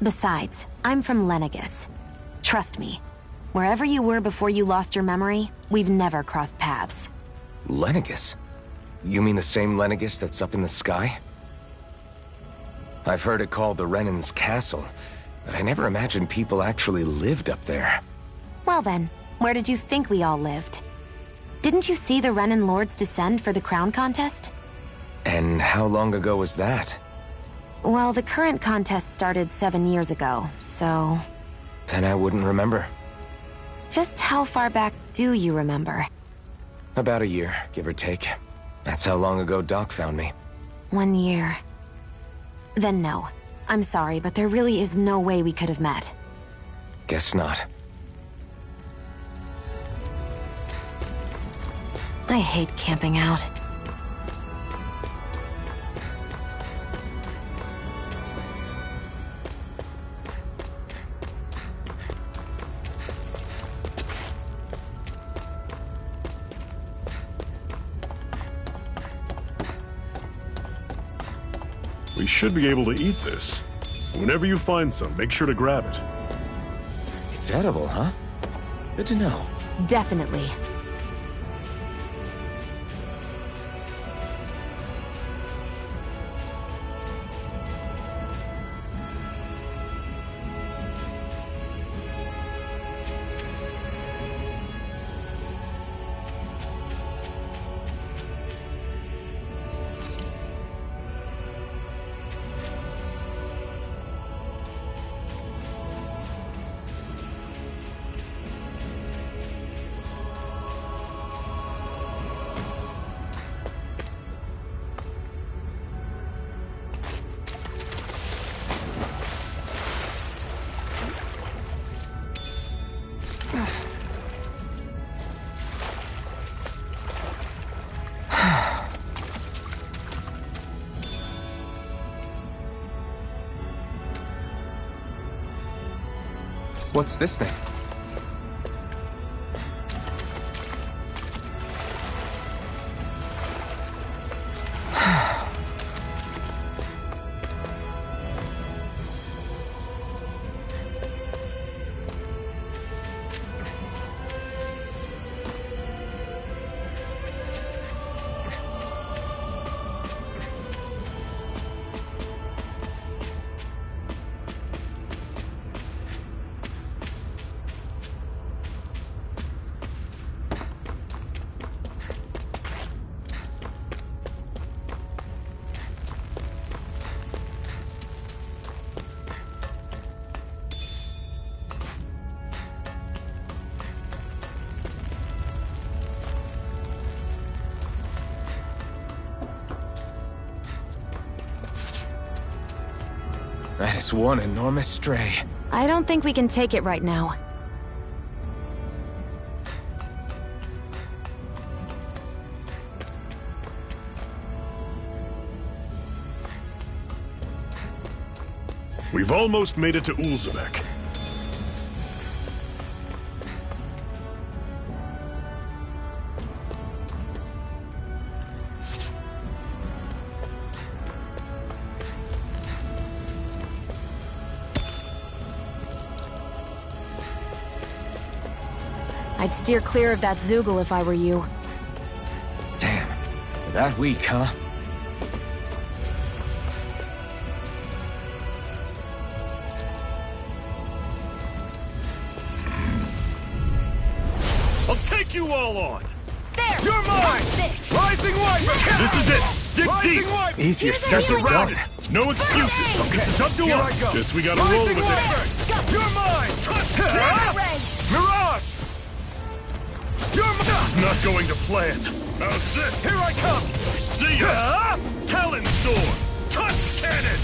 Speaker 3: Besides, I'm from Lenegis. Trust me, wherever you were before you lost your memory, we've never crossed paths.
Speaker 4: Lenegis? You mean the same Lenegis that's up in the sky? I've heard it called the Renan's Castle, but I never imagined people actually lived up there.
Speaker 3: Well then, where did you think we all lived? Didn't you see the Renan Lords descend for the crown contest?
Speaker 4: And how long ago was that?
Speaker 3: Well, the current contest started 7 years ago, so...
Speaker 4: Then I wouldn't remember.
Speaker 3: Just how far back do you remember?
Speaker 4: About a year, give or take. That's how long ago Doc found me.
Speaker 3: 1 year. Then no. I'm sorry, but there really is no way we could have met.
Speaker 4: Guess not.
Speaker 3: I hate camping out.
Speaker 1: We should be able to eat this. Whenever you find some, make sure to grab it.
Speaker 4: It's edible, huh? Good to know.
Speaker 3: Definitely.
Speaker 4: What's this thing? That is one enormous stray.
Speaker 3: I don't think we can take it right now.
Speaker 1: We've almost made it to Ulzebek.
Speaker 3: I'd steer clear of that Zoogle if I were you.
Speaker 4: Damn. You're that weak, huh?
Speaker 1: I'll take you all on!
Speaker 5: There!
Speaker 13: You're mine! Rising Wyvern!
Speaker 1: This is it! Dig deep!
Speaker 4: Easier said
Speaker 1: Just
Speaker 4: than
Speaker 1: around
Speaker 4: done.
Speaker 1: it! No excuses! This is up to
Speaker 13: Here
Speaker 1: us!
Speaker 13: I go.
Speaker 1: Guess we gotta roll with it!
Speaker 13: You're mine!
Speaker 5: Ray!
Speaker 13: Mirage! You're mine!
Speaker 1: This is not going to plan! How's this?
Speaker 13: Here I come!
Speaker 1: See ya! Talon Storm! Tusk Cannon!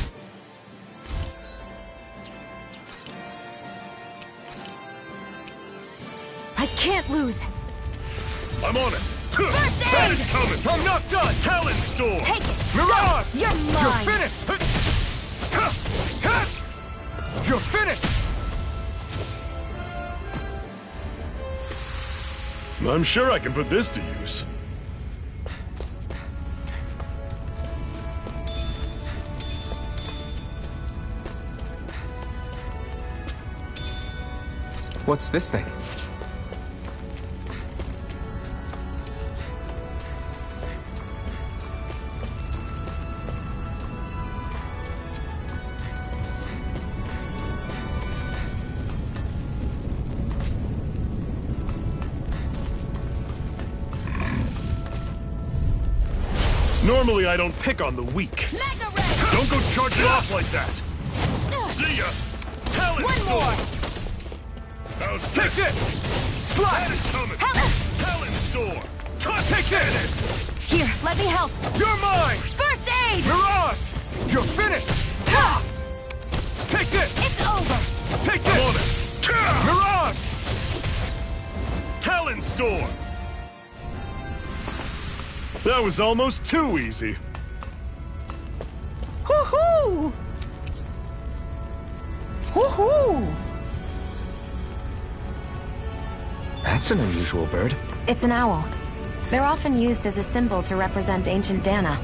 Speaker 3: I can't lose.
Speaker 1: I'm on it!
Speaker 5: First
Speaker 1: That
Speaker 5: aid!
Speaker 1: is coming!
Speaker 13: I'm not done!
Speaker 1: Talon Storm!
Speaker 5: Take it!
Speaker 13: Mirage!
Speaker 5: You're
Speaker 13: You're
Speaker 5: mine!
Speaker 13: finished! You're finished!
Speaker 1: I'm sure I can put this to use.
Speaker 4: What's this thing?
Speaker 1: Normally I don't pick on the weak.
Speaker 5: Magna Ray!
Speaker 1: Don't go charging off like that! See ya! Talon
Speaker 5: One
Speaker 1: Storm!
Speaker 5: more!
Speaker 1: How's
Speaker 13: Take this!
Speaker 1: That
Speaker 13: Slide!
Speaker 1: is coming! Talon Storm!
Speaker 13: Take this!
Speaker 3: Here, let me help.
Speaker 13: You're mine!
Speaker 5: First aid!
Speaker 13: Mirage! You're finished! Take this!
Speaker 5: It's over!
Speaker 13: Take
Speaker 1: I'm on
Speaker 13: this!
Speaker 1: it!
Speaker 13: Mirage!
Speaker 1: Talon Storm! That was almost too easy.
Speaker 9: Hoo-hoo! Hoo-hoo!
Speaker 4: That's an unusual bird.
Speaker 3: It's an owl. They're often used as a symbol to represent ancient Dana.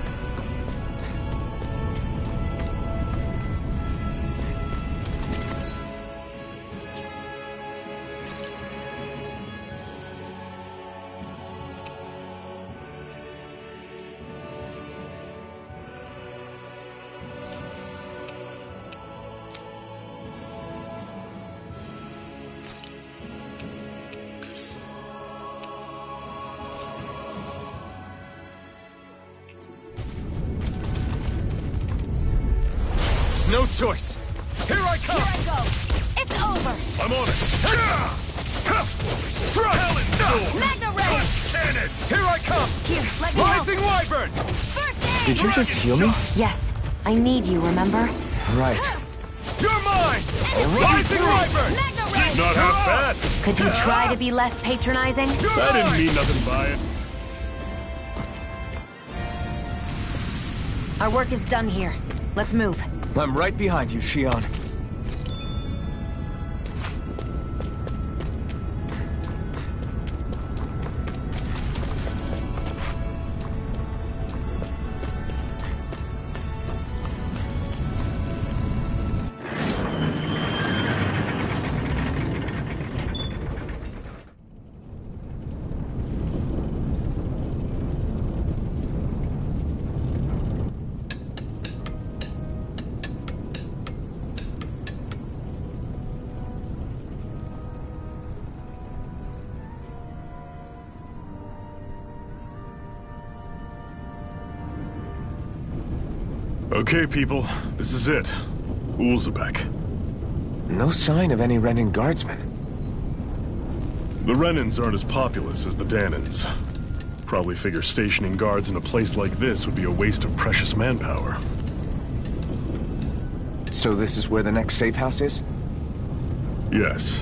Speaker 13: No choice! Here I come!
Speaker 5: Here I go! It's over!
Speaker 1: I'm on it! Talon Storm!
Speaker 5: Magna Ray!
Speaker 1: Cannon!
Speaker 13: Here I come!
Speaker 3: Here, let me help.
Speaker 13: Rising Wyvern!
Speaker 5: First aid!
Speaker 4: Did you just heal me?
Speaker 3: Yes, I need you, remember?
Speaker 4: Right.
Speaker 13: You're mine! Rising Wyvern!
Speaker 5: Magna Ray!
Speaker 1: Not half bad!
Speaker 3: Could you try to be less patronizing?
Speaker 1: I didn't mean nothing by it.
Speaker 3: Our work is done here. Let's move.
Speaker 4: I'm right behind you, Shion.
Speaker 1: Okay, people, this is it. Ulzebek.
Speaker 4: No sign of any Renan guardsmen.
Speaker 1: The Renans aren't as populous as the Danans. Probably figure stationing guards in a place like this would be a waste of precious manpower.
Speaker 4: So this is where the next safe house is?
Speaker 1: Yes.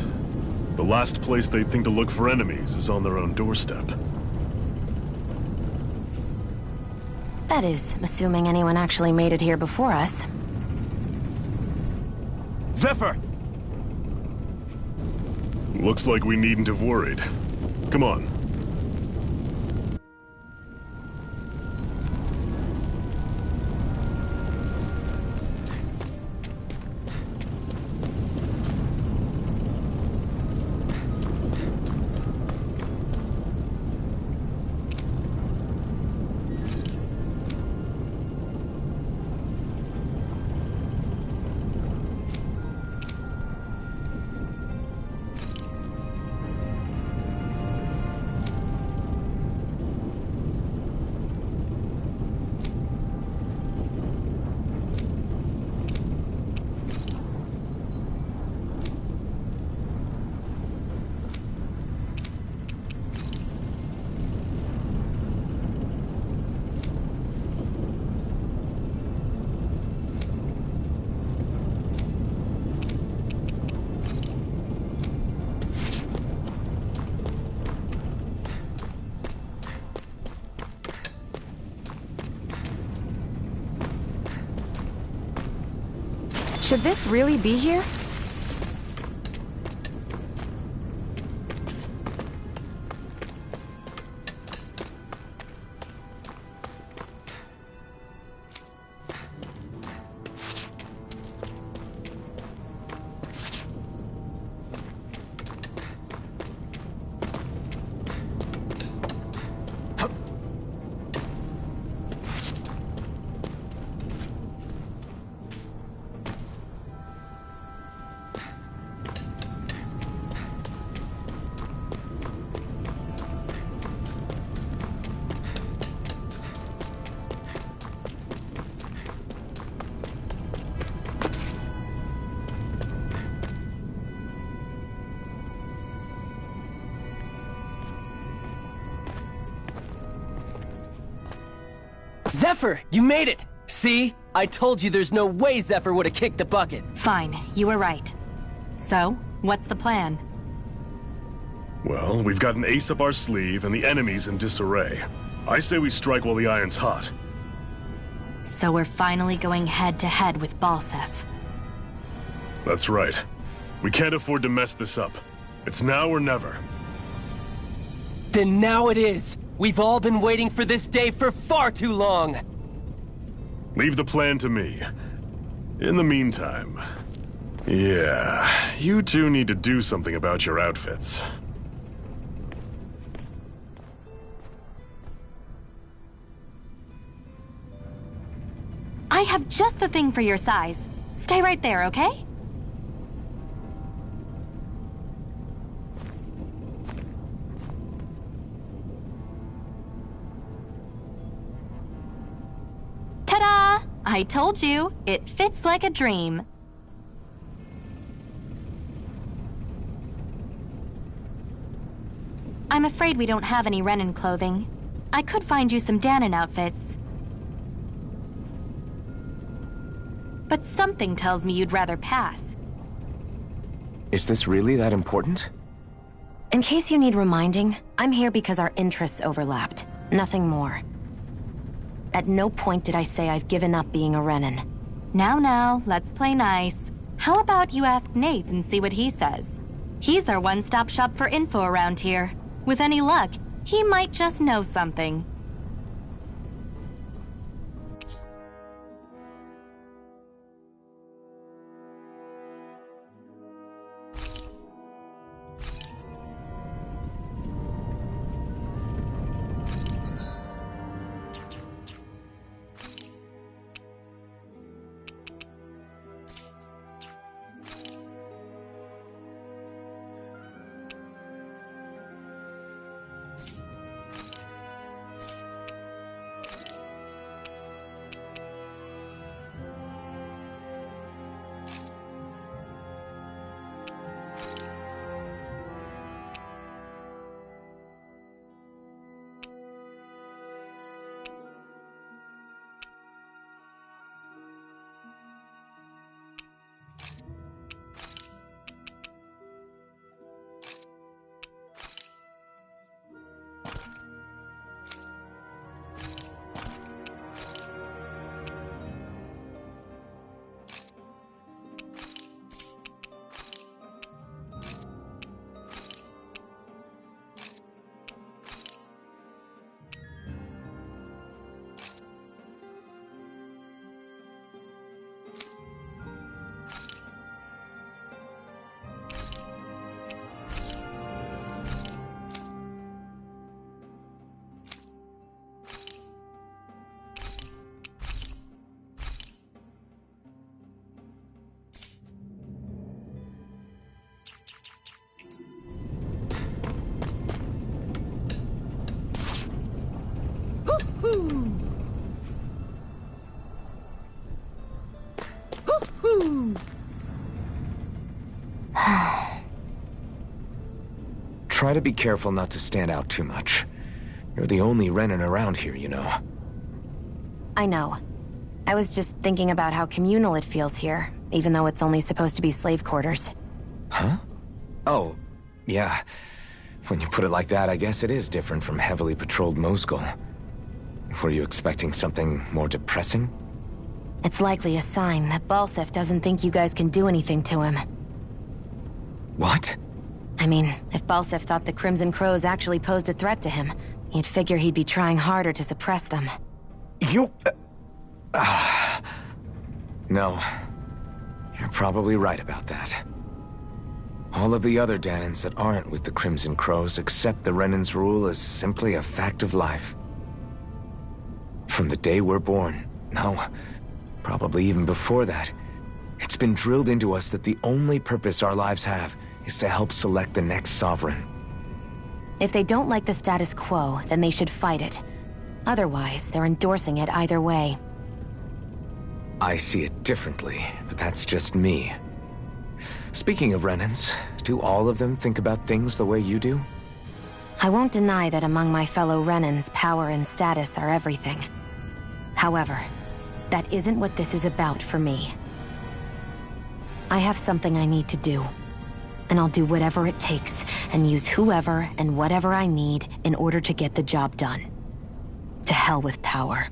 Speaker 1: The last place they'd think to look for enemies is on their own doorstep.
Speaker 3: That is, assuming anyone actually made it here before us.
Speaker 13: Zephyr!
Speaker 1: Looks like we needn't have worried. Come on.
Speaker 3: Should this really be here?
Speaker 7: Zephyr, you made it! See? I told you there's no way Zephyr would have kicked the bucket.
Speaker 11: Fine, you were right. So, what's the plan?
Speaker 1: Well, we've got an ace up our sleeve and the enemy's in disarray. I say we strike while the iron's hot.
Speaker 11: So we're finally going head-to-head with Balseph.
Speaker 1: That's right. We can't afford to mess this up. It's now or never.
Speaker 7: Then now it is! We've all been waiting for this day for far too long!
Speaker 1: Leave the plan to me. In the meantime... yeah, you two need to do something about your outfits.
Speaker 11: I have just the thing for your size. Stay right there, okay? Ta-da! I told you, it fits like a dream. I'm afraid we don't have any Renan clothing. I could find you some Dahnan outfits. But something tells me you'd rather pass.
Speaker 4: Is this really that important?
Speaker 3: In case you need reminding, I'm here because our interests overlapped. Nothing more. At no point did I say I've given up being a Renan.
Speaker 11: Now, let's play nice. How about you ask Nath and see what he says? He's our one-stop shop for info around here. With any luck, he might just know something.
Speaker 4: Try to be careful not to stand out too much. You're the only Renan around here, you know.
Speaker 3: I know. I was just thinking about how communal it feels here, even though it's only supposed to be slave quarters.
Speaker 4: Huh? Oh, yeah. When you put it like that, I guess it is different from heavily patrolled Mosgul. Were you expecting something more depressing?
Speaker 3: It's likely a sign that Balsef doesn't think you guys can do anything to him.
Speaker 4: What?
Speaker 3: I mean, if Balsef thought the Crimson Crows actually posed a threat to him, you'd figure he'd be trying harder to suppress them.
Speaker 4: You... No. You're probably right about that. All of the other Danans that aren't with the Crimson Crows accept the Renan's rule as simply a fact of life. From the day we're born, no, probably even before that, it's been drilled into us that the only purpose our lives have is to help select the next sovereign.
Speaker 3: If they don't like the status quo, then they should fight it. Otherwise, they're endorsing it either way.
Speaker 4: I see it differently, but that's just me. Speaking of Renans, do all of them think about things the way you do?
Speaker 3: I won't deny that among my fellow Renans, power and status are everything. However, that isn't what this is about for me. I have something I need to do, and I'll do whatever it takes and use whoever and whatever I need in order to get the job done. To hell with power.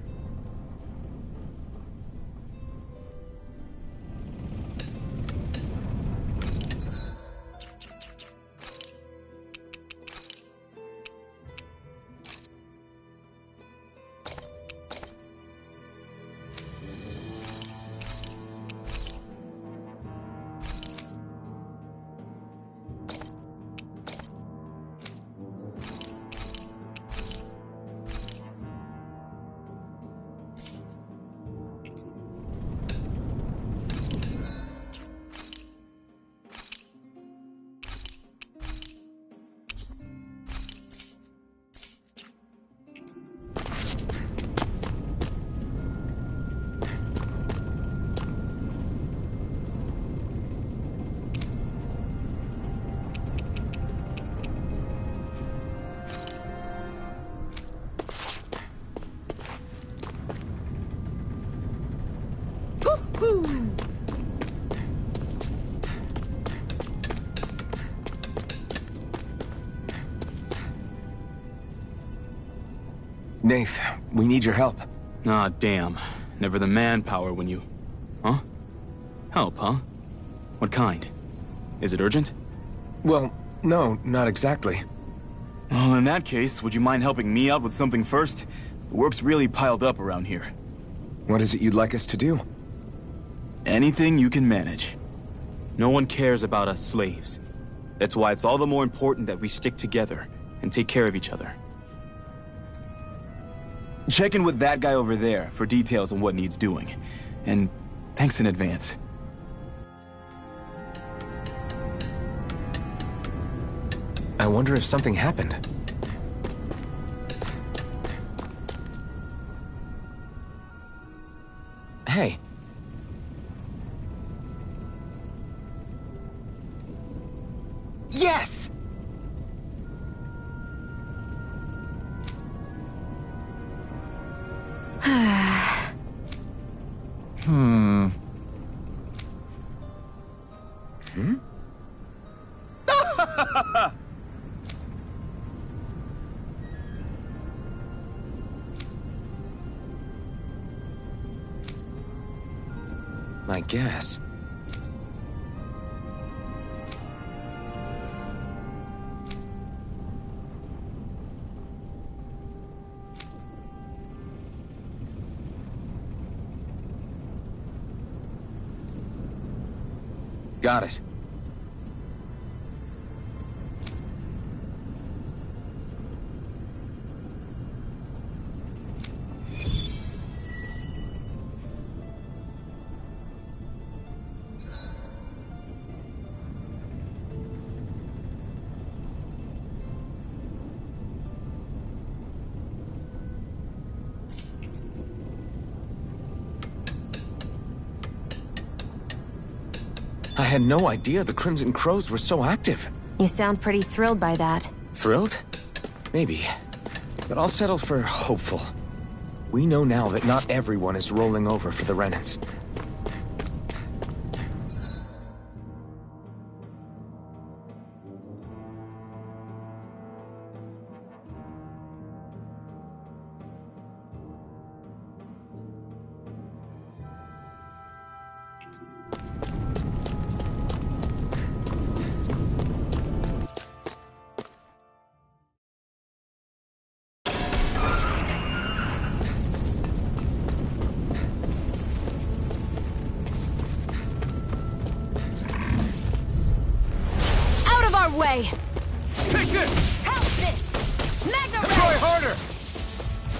Speaker 4: Nath, we need your help.
Speaker 12: Ah, damn. Never the manpower when you... Huh? Help, huh? What kind? Is it urgent?
Speaker 4: Well, no, not exactly.
Speaker 12: Well, in that case, would you mind helping me out with something first? The work's really piled up around here.
Speaker 4: What is it you'd like us to do?
Speaker 12: Anything you can manage. No one cares about us slaves. That's why it's all the more important that we stick together and take care of each other. Check in with that guy over there for details on what needs doing. And thanks in advance.
Speaker 4: I wonder if something happened. Hey. Yes! Hmm. I guess. Got it. I had no idea the Crimson Crows were so active.
Speaker 3: You sound pretty thrilled by that.
Speaker 4: Thrilled? Maybe. But I'll settle for hopeful. We know now that not everyone is rolling over for the Renans.
Speaker 3: way!
Speaker 13: Take this!
Speaker 5: Help this! Magna Ray!
Speaker 13: Try harder!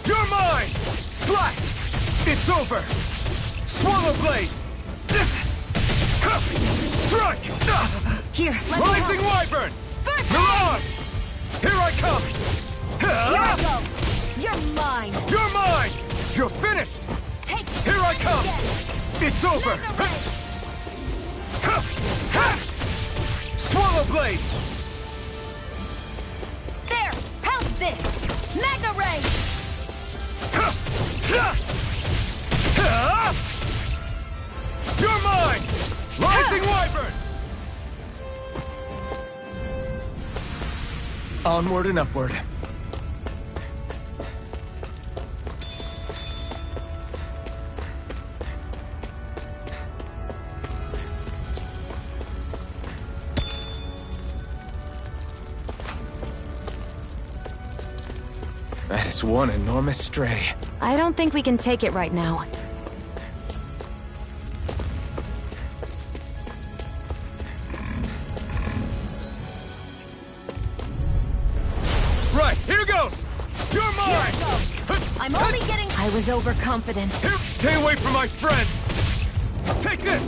Speaker 13: You're mine! Slash! It's over! Swallow Blade! Strike!
Speaker 3: Here, let me
Speaker 13: Rising
Speaker 3: help.
Speaker 13: Wyvern!
Speaker 5: First
Speaker 13: Mirage! Here I come!
Speaker 5: Here I go! You're mine!
Speaker 13: You're mine! You're finished!
Speaker 5: Take
Speaker 13: Here I come!
Speaker 5: again.
Speaker 13: It's over!
Speaker 5: Magna Ray!
Speaker 13: Swallow Blade!
Speaker 5: There! Help this! Magna Ray!
Speaker 13: You're mine! Rising Wyvern! Onward and upward. That is one enormous stray.
Speaker 3: I don't think we can take it right now.
Speaker 13: Right, here goes! You're mine!
Speaker 5: Here I go! I'm only getting...
Speaker 3: I was overconfident.
Speaker 13: Here, stay away from my friends! Take this!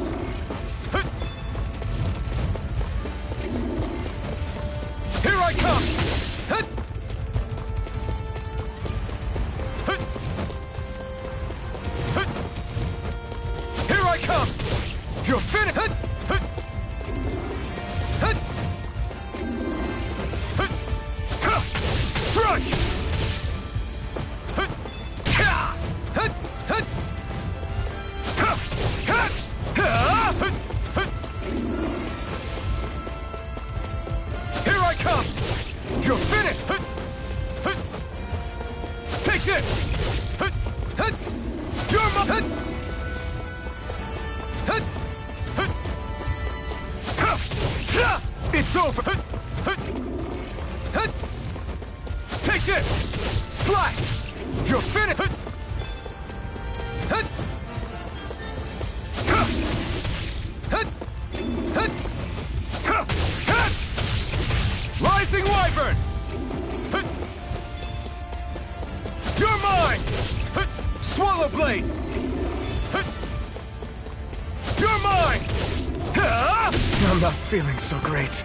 Speaker 13: Here I come! Here I come! You're finished! Strike! Here I come! You're finished! Take this! You're my... It's over! Take this! Slash! You're finished! Rising Wyvern! You're mine! Swallow Blade! You're mine! I'm not feeling so great.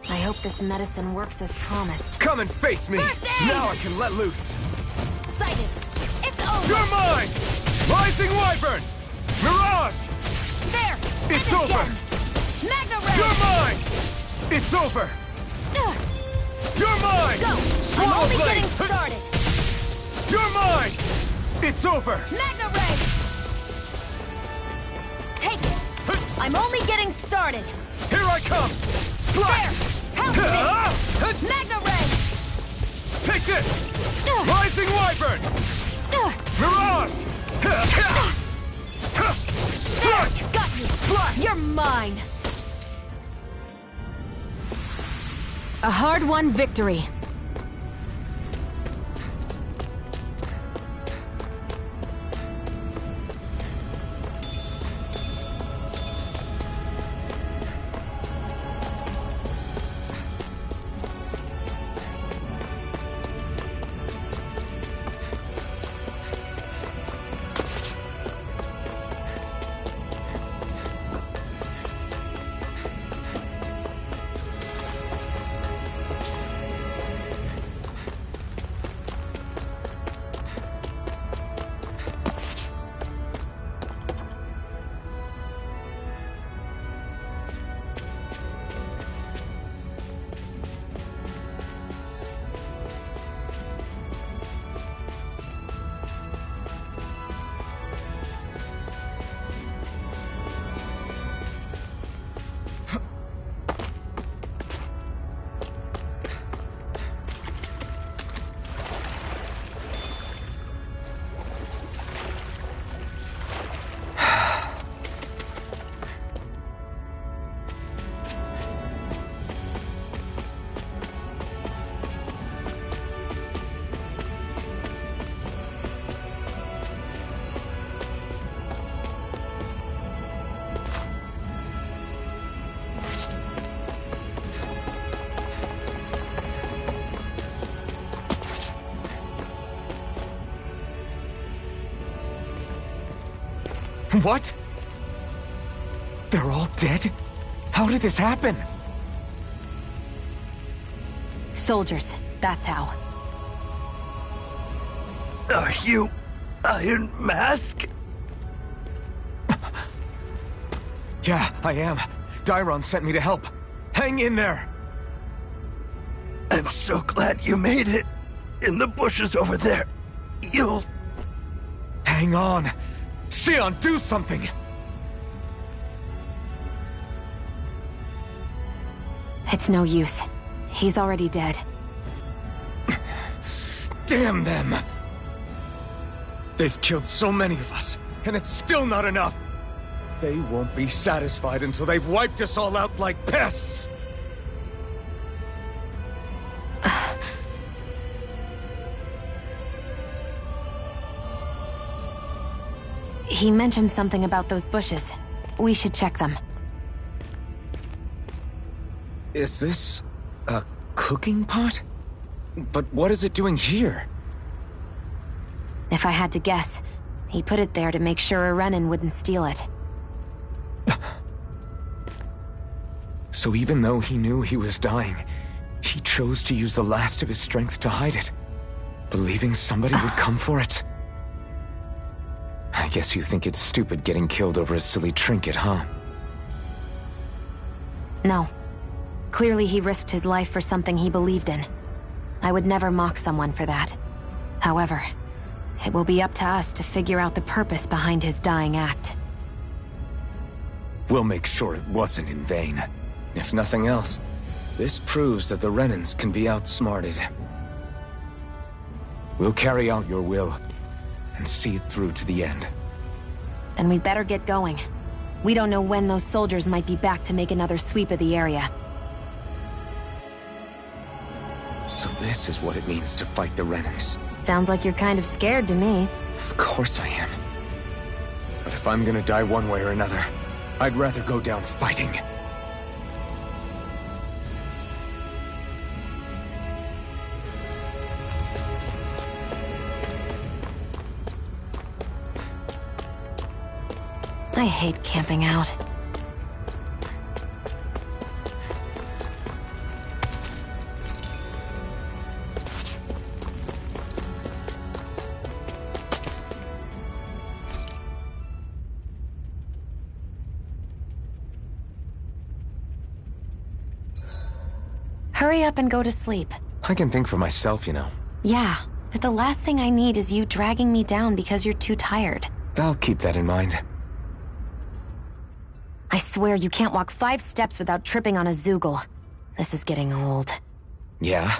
Speaker 3: I hope this medicine works as promised.
Speaker 13: Come and face me!
Speaker 5: First aid!
Speaker 13: Now I can let loose!
Speaker 5: Sighted! It's over!
Speaker 13: You're mine! Rising Wyvern! Mirage!
Speaker 5: There!
Speaker 13: It's
Speaker 5: And
Speaker 13: over!
Speaker 5: again. Magna Ray!
Speaker 13: You're mine! It's over! You're mine!
Speaker 5: Go! I'm
Speaker 13: Swallow
Speaker 5: only
Speaker 13: Blade!
Speaker 5: getting started!
Speaker 13: You're mine! It's over!
Speaker 5: Magna Ray! Take it! I'm only getting started!
Speaker 13: Here I come! Slash!
Speaker 5: There! Help this! Magna Ray!
Speaker 13: Take this! Rising Wyvern! Mirage! Strike!
Speaker 5: Got you!
Speaker 13: Slash!
Speaker 5: You're mine!
Speaker 3: A hard-won victory.
Speaker 4: What? They're all dead? How did this happen?
Speaker 3: Soldiers, that's how.
Speaker 14: Are you Iron Mask?
Speaker 4: Yeah, I am. Dairon sent me to help. Hang in there!
Speaker 14: I'm so glad you made it. In the bushes over there. You'll...
Speaker 4: Hang on! Xion, do something!
Speaker 3: It's no use. He's already dead.
Speaker 4: Damn them! They've killed so many of us, and it's still not enough! They won't be satisfied until they've wiped us all out like pests!
Speaker 3: He mentioned something about those bushes. We should check them.
Speaker 4: Is this a cooking pot? But what is it doing here?
Speaker 3: If I had to guess, he put it there to make sure a Renan wouldn't steal it.
Speaker 4: So even though he knew he was dying, he chose to use the last of his strength to hide it, believing somebody would come for it. I guess you think it's stupid getting killed over a silly trinket, huh?
Speaker 3: No. Clearly he risked his life for something he believed in. I would never mock someone for that. However, it will be up to us to figure out the purpose behind his dying act.
Speaker 4: We'll make sure it wasn't in vain. If nothing else, this proves that the Renans can be outsmarted. We'll carry out your will, and see it through to the end.
Speaker 3: Then we'd better get going. We don't know when those soldiers might be back to make another sweep of the area.
Speaker 4: So this is what it means to fight the Renans.
Speaker 3: Sounds like you're kind of scared to me.
Speaker 4: Of course I am. But if I'm gonna die one way or another, I'd rather go down fighting.
Speaker 3: I hate camping out. Hurry up and go to sleep.
Speaker 4: I can think for myself, you know.
Speaker 3: Yeah, but the last thing I need is you dragging me down because you're too tired.
Speaker 4: I'll keep that in mind.
Speaker 3: I swear you can't walk 5 steps without tripping on a Zeugle. This is getting old.
Speaker 4: Yeah?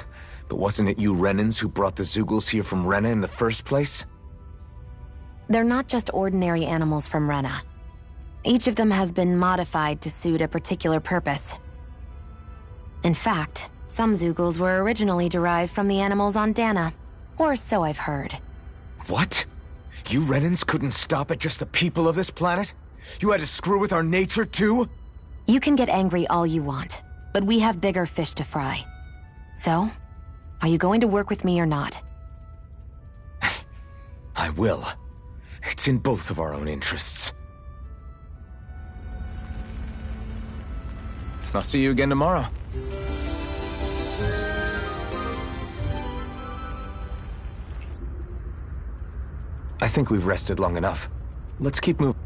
Speaker 4: But wasn't it you Renans who brought the Zeugles here from Rena in the first place?
Speaker 3: They're not just ordinary animals from Rena. Each of them has been modified to suit a particular purpose. In fact, some Zeugles were originally derived from the animals on Dana. Or so I've heard.
Speaker 4: What? You Renans couldn't stop at just the people of this planet? You had to screw with our nature, too?
Speaker 3: You can get angry all you want, but we have bigger fish to fry. So, are you going to work with me or not?
Speaker 4: I will. It's in both of our own interests. I'll see you again tomorrow. I think we've rested long enough. Let's keep moving.